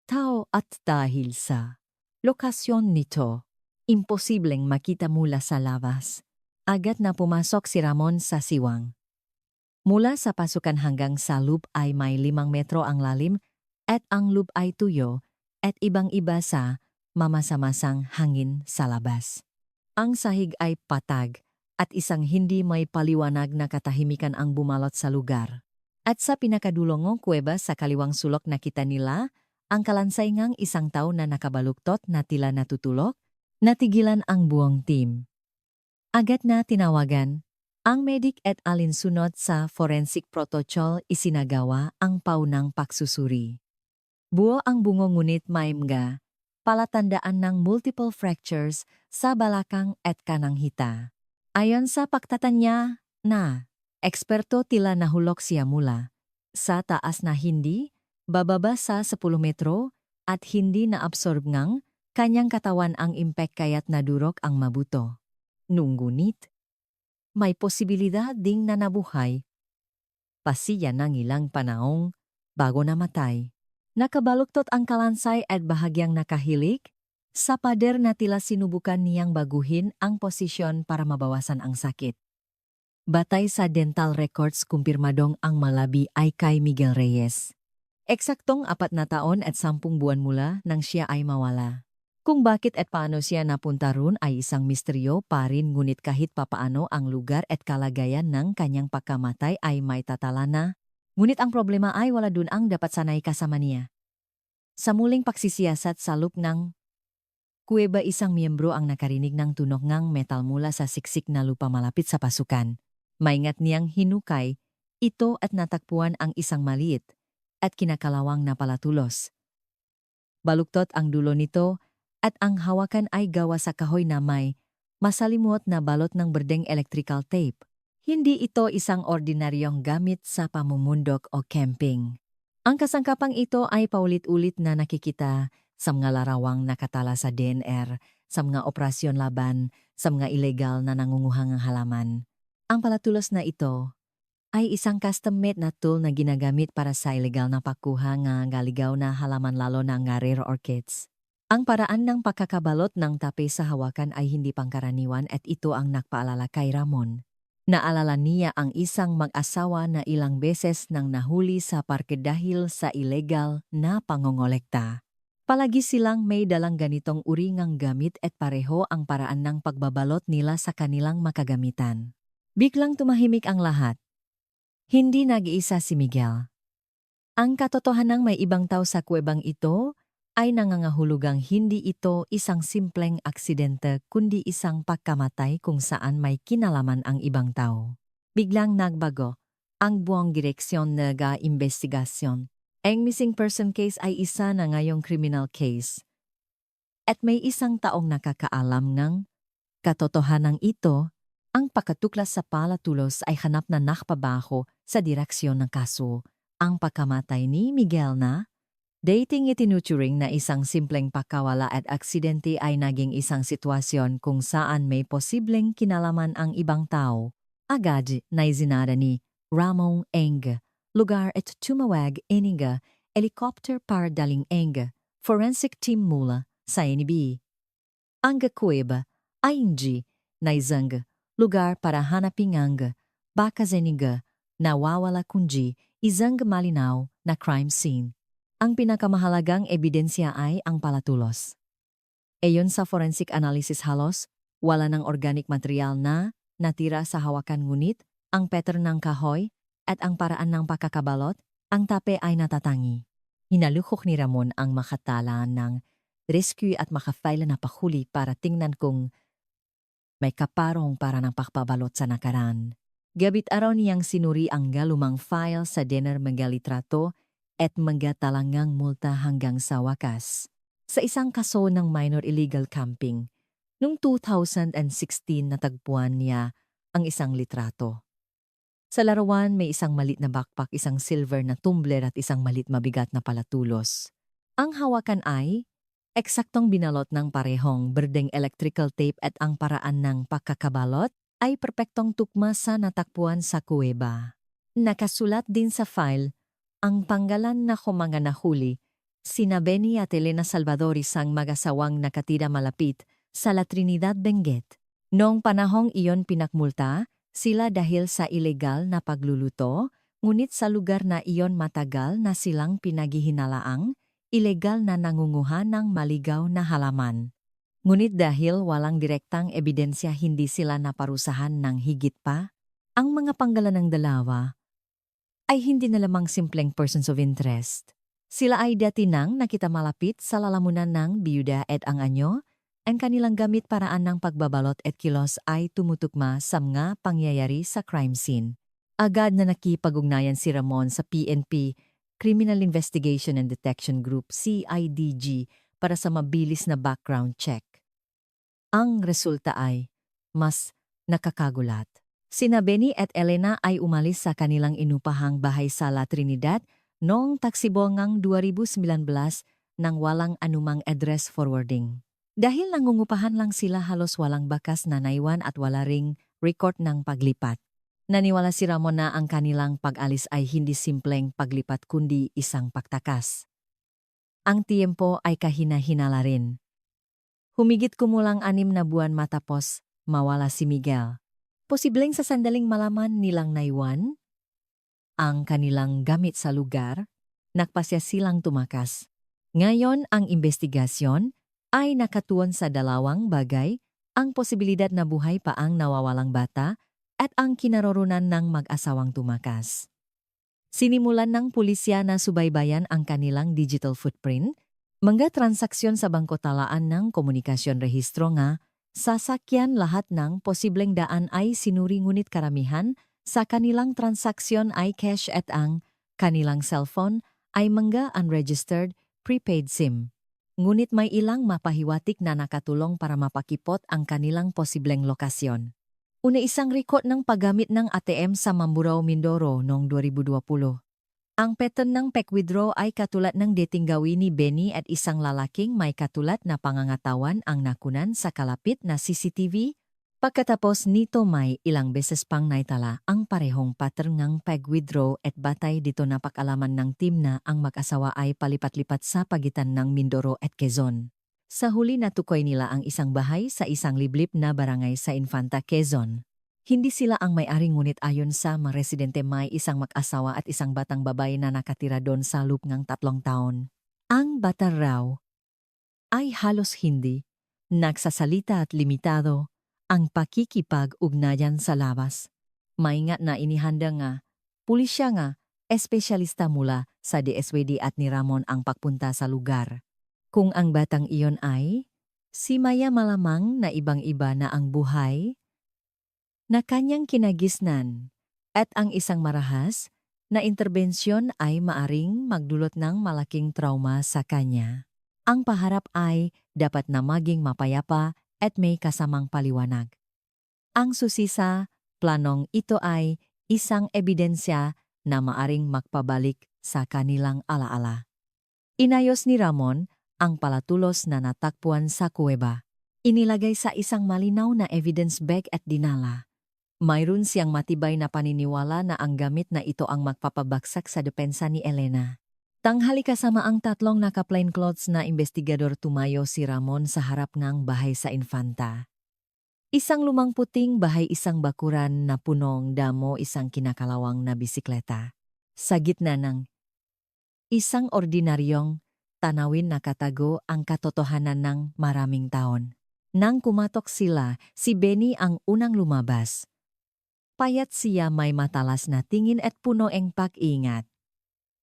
tao at dahil sa lokasyon nito, imposibleng makita mula sa labas. Agad na pumasok si Ramon sa siwang. Mula sa pasukan hanggang sa loop ay may 5 metro ang lalim at ang loop ay tuyo at ibang-iba sa mamasa-masang hangin sa labas. Ang sahig ay patag at isang hindi may paliwanag na katahimikan ang bumalot sa lugar. At sa pinakadulong kuweba sa kaliwang sulok nakita nila ang kalansay ngang isang tao na nakabaluktot na tila natutulog, natigilan ang buong team. Agad na tinawagan Ang medik at alinsunod sa forensic protocol isinagawa ang paunang pagsusuri. Buo ang bungo ngunit may mga palatandaan ng multiple fractures sa balakang at kanang hita. Ayon sa pagtatanya na eksperto tila nahulog siya mula sa taas na hindi bababa sa 10 metro at hindi naabsorb ngang kanyang katawan ang impact kaya't nadurog ang mabuto. Ngunit, may posibilidad ding na nabuhay pa siya ng ilang panahon bago namatay. Nakabaluktot ang kalansay at bahagyang nakahilik. Sa pader na tila sinubukan niyang baguhin ang posisyon para mabawasan ang sakit. Batay sa dental records kumpirmadong ang malabi ay kay Miguel Reyes. Eksaktong 4 na taon at 10 buwan mula nang siya ay mawala. Kung bakit at paano siya napunta ron ay isang misteryo pa rin ngunit kahit papaano ang lugar at kalagayan ng kanyang pagkamatay ay may tatala na. Ngunit ang problema ay wala dun ang dapat sanay kasama niya. Sa muling pagsisiyasat sa loop ng kuweba isang miyembro ang nakarinig ng tunog ng metal mula sa siksik na lupa malapit sa pasukan. Maingat niyang hinukay ito at natakpuan ang isang maliit at kinakalawang na palatulos. Baluktot ang dulo nito at ang hawakan ay gawa sa kahoy na may masalimuot na balot ng berdeng electrical tape. Hindi ito isang ordinaryong gamit sa pamumundok o camping. Ang kasangkapang ito ay paulit-ulit na nakikita sa mga larawang nakatala sa DNR, sa mga operasyon laban, sa mga ilegal na nangunguhang halaman. Ang palatulos na ito ay isang custom-made na tool na ginagamit para sa ilegal na pagkuha ng galigaw na halaman lalo na nga rare orchids. Ang paraan ng pagkakabalot ng tape sa hawakan ay hindi pangkaraniwan at ito ang nagpaalala kay Ramon. Naalala niya ang isang mag-asawa na ilang beses nang nahuli sa parke dahil sa ilegal na pangongolekta. Palagi silang may dalang ganitong uri ng gamit at pareho ang paraan ng pagbabalot nila sa kanilang makagamitan. Biglang tumahimik ang lahat. Hindi nag-iisa si Miguel. Ang katotohanang may ibang tao sa kuwebang ito ay nangangahulugang hindi ito isang simpleng aksidente kundi isang pagkamatay kung saan may kinalaman ang ibang tao. Biglang nagbago ang buong direksyon ng investigasyon. Ang missing person case ay isa na ngayong criminal case. At may isang taong nakakaalam ng katotohanan ito, ang pagkatuklas sa palatulos ay hanap na nakpabaho sa direksyon ng kaso. Ang pagkamatay ni Miguel na dating itinuturing na isang simpleng pagkawala at aksidente ay naging isang sitwasyon kung saan may posibleng kinalaman ang ibang tao. Agad na isinara ni Ramon Eng, lugar at tumawag iniga, helicopter para daling Eng, forensic team mula sa NB. Ang kuweba ay hindi na isang lugar para hanapin ang baka zeniga nawawala kundi isang malinaw na crime scene. Ang pinakamahalagang ebidensya ay ang palatulos. Ayon sa forensic analysis halos, wala ng organic material na natira sa hawakan ngunit ang pattern ng kahoy at ang paraan ng pagkakabalot, ang tape ay natatangi. Hinaluhok ni Ramon ang makatala ng rescue at makafile na pahuli para tingnan kung may kaparong para ng pakpabalot sa nakaraan. Gabit araw niyang sinuri ang galumang file sa dinner megalitrato at magatalangang multa hanggang sa wakas. Sa isang kaso ng minor illegal camping, noong 2016 natagpuan niya ang isang litrato. Sa larawan may isang malit na backpack, isang silver na tumbler at isang malit mabigat na palatulos. Ang hawakan ay eksaktong binalot ng parehong berdeng electrical tape at ang paraan ng pagkakabalot ay perpektong tukma sa natakpuan sa kuweba. Nakasulat din sa file ang panggalan na mga nahuli, sina Benny at Elena Salvador isang mag-asawang nakatira malapit sa La Trinidad Benguet. Noong panahong iyon pinakmulta sila dahil sa ilegal na pagluluto, ngunit sa lugar na iyon matagal na silang pinaghihinalaang ilegal na nangunguha ng maligaw na halaman. Ngunit dahil walang direktang ebidensya hindi sila naparusahan ng higit pa, ang mga panggalan ng dalawa ay hindi na lamang simpleng persons of interest. Sila ay dati nang nakita malapit sa lalamunan ng biyuda at ang anyo ang kanilang gamit paraan ng pagbabalot at kilos ay tumutugma sa mga pangyayari sa crime scene. Agad na nakipag-ugnayan si Ramon sa PNP, Criminal Investigation and Detection Group CIDG, para sa mabilis na background check. Ang resulta ay mas nakakagulat. Sina Benny at Elena ay umalis sa kanilang inupahang bahay sa La Trinidad noong taksibongang 2019 nang walang anumang address forwarding. Dahil nangungupahan lang sila, halos walang bakas na naiwan at wala ring record ng paglipat. Naniwala si Ramon na ang kanilang pag-alis ay hindi simpleng paglipat kundi isang pagtakas. Ang tiempo ay kahina-hinala rin. Humigit kumulang 6 na buwan matapos mawala si Miguel. Posibleng sa sandaling malaman nilang naiwan ang kanilang gamit sa lugar, nagpasya silang tumakas. Ngayon ang investigasyon ay nakatuon sa dalawang bagay, ang posibilidad na buhay pa ang nawawalang bata at ang kinaroroonan ng mag-asawang tumakas. Sinimulan ng pulisya na subaybayan ang kanilang digital footprint, mga transaksyon sa bangko, talaan ng komunikasyon, rehistro nga, sasakyan, lahat ng posibleng daan ay sinuri, ngunit karamihan sa kanilang transaksyon ay cash at ang kanilang cellphone ay mga unregistered prepaid SIM. Ngunit may ilang mapahiwatig na nakatulong para mapakipot ang kanilang posibleng lokasyon. Una, isang record ng paggamit ng ATM sa Mamburao, Mindoro noong 2020. Ang pattern ng pag-withdraw ay katulad ng dating gawin ni Benny at isang lalaking may katulad na pangangatawan ang nakunan sa kalapit na CCTV. Pagkatapos nito may ilang beses pang naitala ang parehong pattern ng pag-withdraw at batay dito napag-alaman ng team na ang mag-asawa ay palipat-lipat sa pagitan ng Mindoro at Quezon. Sa huli natukoy nila ang isang bahay sa isang liblib na barangay sa Infanta, Quezon. Hindi sila ang may-ari, ngunit ayon sa mga residente may isang mag-asawa at isang batang babae na nakatira doon sa loob ng 3 taon. Ang bata raw ay halos hindi nagsasalita at limitado ang pakikipag-ugnayan sa labas. Maingat na inihanda nga, pulisya nga, espesyalista mula sa DSWD at ni Ramon ang pagpunta sa lugar. Kung ang batang iyon ay si Maya, malamang na ibang-iba na ang buhay na kanyang kinagisnan, at ang isang marahas na interbensyon ay maaring magdulot ng malaking trauma sa kanya. Ang paharap ay dapat na maging mapayapa at may kasamang paliwanag. Ang susi sa planong ito ay isang ebidensya na maaring magpabalik sa kanilang alaala. Inayos ni Ramon ang palatulos na natakpuan sa kuweba. Inilagay sa isang malinaw na evidence bag at dinala. Mayroon siyang matibay na paniniwala na ang gamit na ito ang magpapabagsak sa depensa ni Elena. Tanghali kasama ang 3 naka-plainclothes na investigador, tumayo si Ramon sa harap ng bahay sa Infanta. Isang lumang puting bahay, isang bakuran na punong damo, isang kinakalawang na bisikleta. Sa gitna ng isang ordinaryong tanawin nakatago ang katotohanan ng maraming taon. Nang kumatok sila, si Benny ang unang lumabas. Payat siya, may matalas na tingin at puno ng pag-ingat.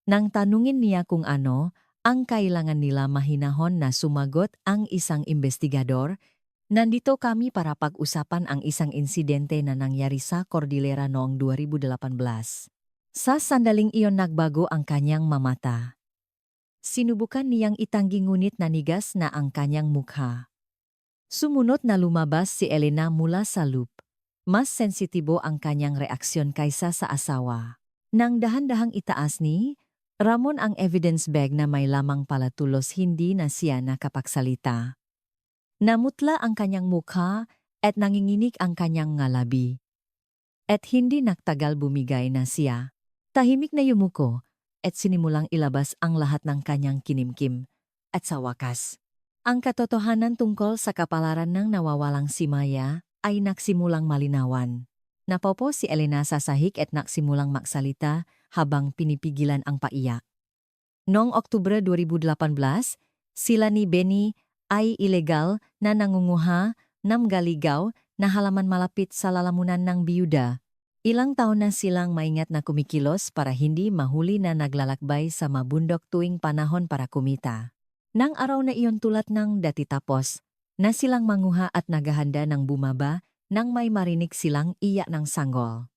Nang tanungin niya kung ano ang kailangan nila, mahinahon na sumagot ang isang investigador, "Nandito kami para pag-usapan ang isang insidente na nangyari sa Cordillera noong 2018. Sa sandaling iyon nagbago ang kanyang mamata. Sinubukan niyang itanggi, ngunit nanigas na ang kanyang mukha. Sumunod na lumabas si Elena mula sa loop. Mas sensitibo ang kanyang reaksyon kaysa sa asawa. Nang dahan-dahang itaas ni Ramon ang evidence bag na may lamang palatulos, hindi na siya nakapagsalita. Namutla ang kanyang mukha at nanginginig ang kanyang ngalabi. At hindi nagtagal bumigay na siya. Tahimik na yumuko at sinimulang ilabas ang lahat ng kanyang kinimkim. At sa wakas, ang katotohanan tungkol sa kapalaran ng nawawalang si Maya ay nagsimulang malinawan. Napaupo si Elena sa sahig at nagsimulang magsalita habang pinipigilan ang paiyak. Noong Oktubre 2018, sila ni Benny ay ilegal na nangunguha ng galigaw na halaman malapit sa lalamunan ng biyuda. Ilang taon na silang maingat na kumikilos para hindi mahuli na naglalakbay sa mabundok tuwing panahon para kumita. Nang araw na iyon, tulad ng dati tapos, na silang manguha at naghahanda ng bumaba nang may marinig silang iyak ng sanggol.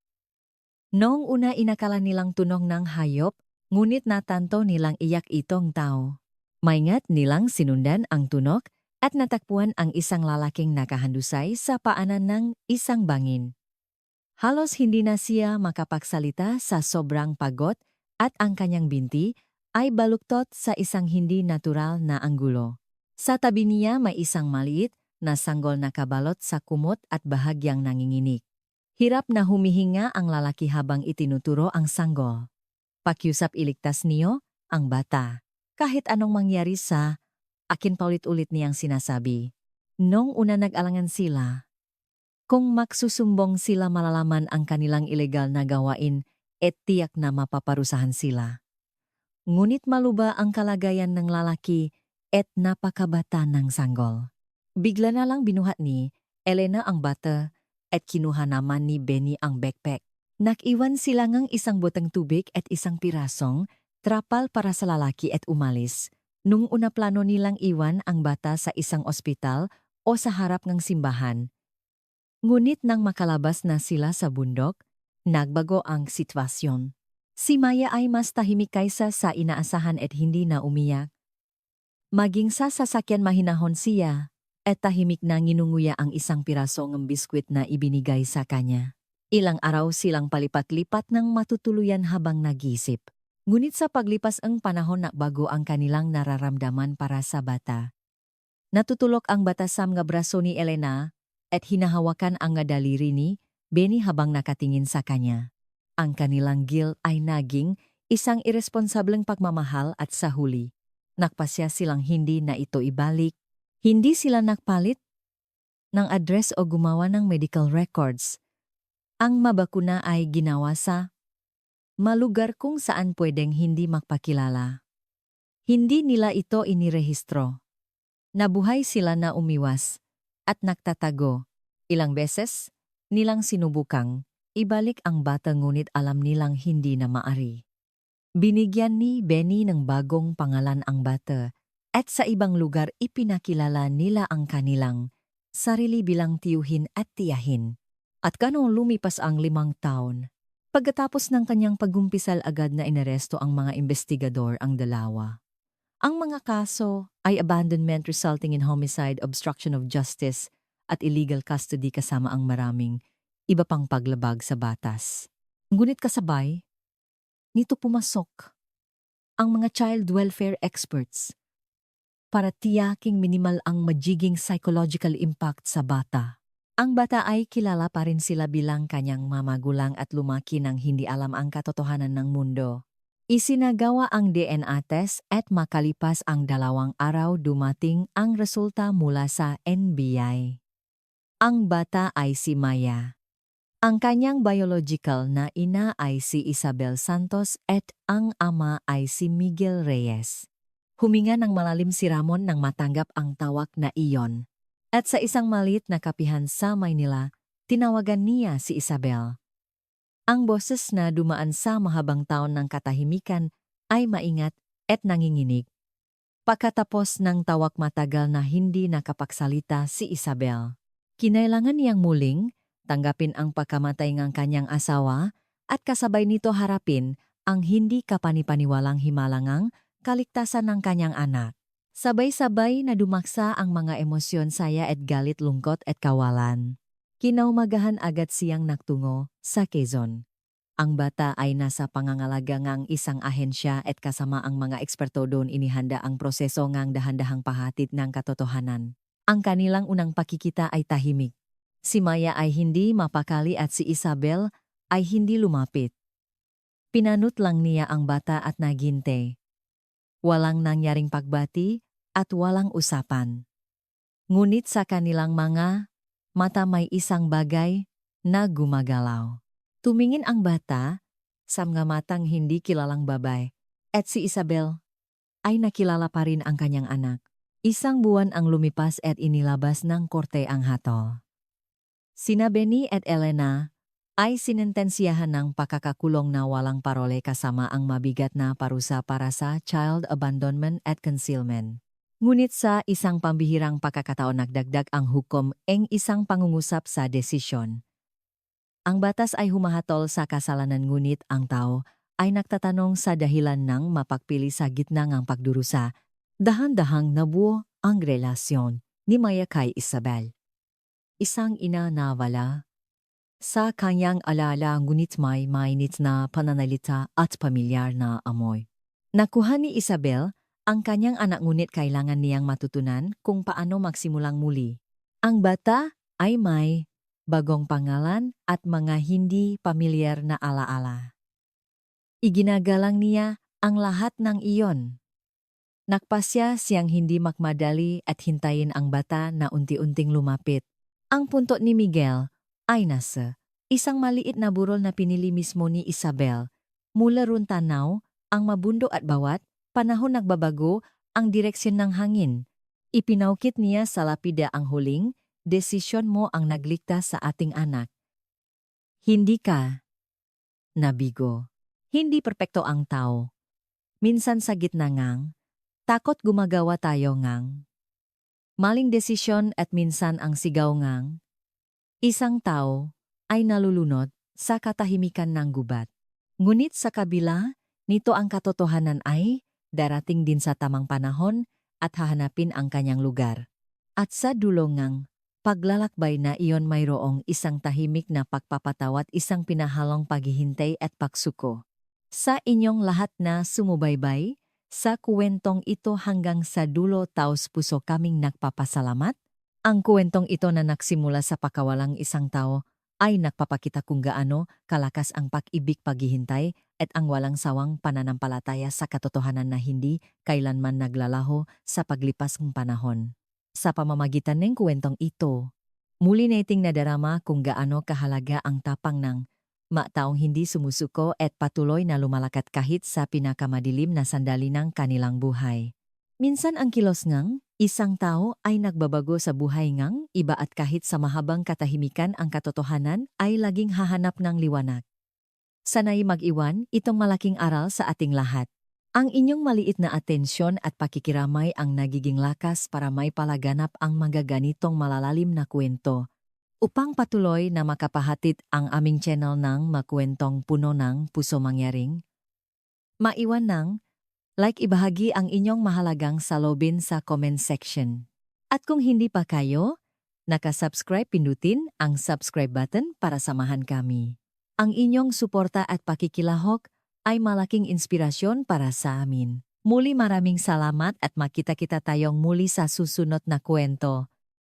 Noong una inakala nilang tunog ng hayop, ngunit natanto nilang iyak itong tao. Maingat nilang sinundan ang tunog at natakpuan ang isang lalaking nakahandusay sa paanan ng isang bangin. Halos hindi na siya makapagsalita sa sobrang pagod at ang kanyang binti ay baluktot sa isang hindi natural na anggulo. Sa tabi niya may isang maliit na sanggol na kabalot sa kumot at bahagyang nanginginig. Hirap na humihinga ang lalaki habang itinuturo ang sanggol. Pakiusap iligtas niyo ang bata. Kahit anong mangyari sa akin, paulit-ulit niyang sinasabi. Nung una nag-alangan sila. Kung magsusumbong sila malalaman ang kanilang ilegal na gawain, tiyak na mapaparusahan sila. Ngunit maluba ang kalagayan ng lalaki napakabata ng sanggol. Bigla na lang binuhat ni Elena ang bata at kinuha naman ni Benny ang backpack. Nakiwan sila ng isang boteng tubig at isang pirasong trapal para sa lalaki at umalis. Nung una plano nilang iwan ang bata sa isang ospital o sa harap ng simbahan. Ngunit nang makalabas na sila sa bundok, nagbago ang sitwasyon. Si Maya ay mas tahimik kaysa sa inaasahan at hindi na umiyak. Maging sa sasakyan mahinahon siya, at tahimik na nginunguya ang isang piraso ng biskwit na ibinigay sa kanya. Ilang araw silang palipat-lipat ng matutuluyan habang nag-iisip. Ngunit sa paglipas ang panahon nagbago ang kanilang nararamdaman para sa bata. Natutulok ang bata sa mga braso ni Elena at hinahawakan ang daliri ni Benny habang nakatingin sa kanya. Ang kanilang guilt ay naging isang irresponsableng pagmamahal at sa huli. Nagpasya silang hindi na ito ibalik. Hindi sila nagpalit ng address o gumawa ng medical records. Ang mabakuna ay ginawa sa malugar kung saan pwedeng hindi magpakilala. Hindi nila ito inirehistro. Nabuhay sila na umiwas at nagtatago. Ilang beses nilang sinubukang ibalik ang bata ngunit alam nilang hindi na maari. Binigyan ni Benny ng bagong pangalan ang bata at sa ibang lugar ipinakilala nila ang kanilang sarili bilang tiyuhin at tiyahin. At kanong lumipas ang 5 taon, pagkatapos ng kanyang pagumpisal agad na inaresto ang mga investigador ang dalawa. Ang mga kaso ay abandonment resulting in homicide, obstruction of justice at illegal custody kasama ang maraming iba pang paglabag sa batas. Ngunit kasabay, nito pumasok ang mga child welfare experts para tiyaking minimal ang magiging psychological impact sa bata. Ang bata ay kilala pa rin sila bilang kanyang mamagulang at lumaki nang hindi alam ang katotohanan ng mundo. Isinagawa ang DNA test at makalipas ang 2 araw dumating ang resulta mula sa NBI. Ang bata ay si Maya. Ang kanyang biological na ina ay si Isabel Santos at ang ama ay si Miguel Reyes. Huminga ng malalim si Ramon nang matanggap ang tawag na iyon. At sa isang maliit na kapihan sa Maynila, tinawagan niya si Isabel. Ang boses na dumaan sa mahabang taon ng katahimikan ay maingat at nanginginig. Pagkatapos ng tawag matagal na hindi nakapagsalita si Isabel. Kinailangan niyang muling tanggapin ang pagkamatay ng kanyang asawa at kasabay nito harapin ang hindi kapanipaniwalang himalangang kaligtasan ng kanyang anak. Sabay-sabay na dumaksa ang mga emosyon, saya at galit, lungkot at kawalan. Kinaumagahan agad siyang nagtungo sa Quezon. Ang bata ay nasa pangangalaga ng isang ahensya at kasama ang mga eksperto doon inihanda ang proseso ng dahan-dahang pahatid ng katotohanan. Ang kanilang unang pakikita ay tahimik. Si Maya ay hindi mapakali at si Isabel ay hindi lumapit. Pinanut lang niya ang bata at naghinte. Walang nangyaring pagbati at walang usapan. Ngunit sa kanilang mga mata may isang bagay na gumagalaw. Tumingin ang bata sa mga matang hindi kilalang babae at si Isabel ay nakilala pa rin ang kanyang anak. 1 buwan ang lumipas at inilabas ng korte ang hatol. Sina Benny at Elena ay sinentensiyahan ng pakakakulong na walang parole kasama ang mabigat na parusa para sa child abandonment at concealment. Ngunit sa isang pambihirang pagkakataon nagdagdag ang hukom eng isang pangungusap sa desisyon. Ang batas ay humahatol sa kasalanan ngunit ang tao ay nagtatanong sa dahilan ng mapagpili sa gitna ng pagdurusa. Dahan-dahang nabuo ang relasyon ni Maya kay Isabel. Isang ina na wala sa kanyang alala ngunit may mainit na pananalita at pamilyar na amoy. Nakuha ni Isabel ang kanyang anak ngunit kailangan niyang matutunan kung paano magsimulang muli. Ang bata ay may bagong pangalan at mga hindi pamilyar na alaala. Iginagalang niya ang lahat ng iyon. Nakpasya siyang hindi makmadali at hintayin ang bata na unti-unting lumapit. Ang punto ni Miguel ay nasa isang maliit na burol na pinili mismo ni Isabel. Mula ron tanaw, ang mabundok at bawat panahon nagbabago ang direksyon ng hangin. Ipinaukit niya sa lapida ang huling, desisyon mo ang nagligtas sa ating anak. Hindi ka nabigo. Hindi perpekto ang tao. Minsan sa gitna ngang, takot gumagawa tayo ngang. Maling desisyon at minsan ang sigaw ngang. Isang tao ay nalulunod sa katahimikan ng gubat. Ngunit sa kabila, nito ang katotohanan ay darating din sa tamang panahon at hahanapin ang kanyang lugar. At sa dulo ngang, paglalakbay na iyon mayroong isang tahimik na pagpapatawat, isang pinahalong paghihintay at pagsuko. Sa inyong lahat na sumubaybay, sa kuwentong ito hanggang sa dulo taos puso kaming nagpapasalamat. Ang kuwentong ito na nagsimula sa pakawalang isang tao ay nagpapakita kung gaano kalakas ang pag-ibig, paghihintay at ang walang sawang pananampalataya sa katotohanan na hindi kailanman naglalaho sa paglipas ng panahon. Sa pamamagitan ng kuwentong ito, muli nating nadarama kung gaano kahalaga ang tapang ng taong hindi sumusuko at patuloy na lumalakad kahit sa pinakamadilim na sandali ng kanilang buhay. Minsan ang kilos ngang isang tao ay nagbabago sa buhay ngang iba at kahit sa mahabang katahimikan ang katotohanan ay laging hahanap ng liwanag. Sana'y mag-iwan itong malaking aral sa ating lahat. Ang inyong maliit na atensyon at pakikiramay ang nagiging lakas para may palaganap ang mga ganitong malalalim na kwento. Upang patuloy na makapahatid ang aming channel ng makwentong puno ng puso mangyaring, maiwan ng like, ibahagi ang inyong mahalagang salobin sa comment section. At kung hindi pa kayo nakasubscribe, pindutin ang subscribe button para samahan kami. Ang inyong suporta at pakikilahok ay malaking inspirasyon para sa amin. Muli maraming salamat at makita-kita tayong muli sa susunod na kwento.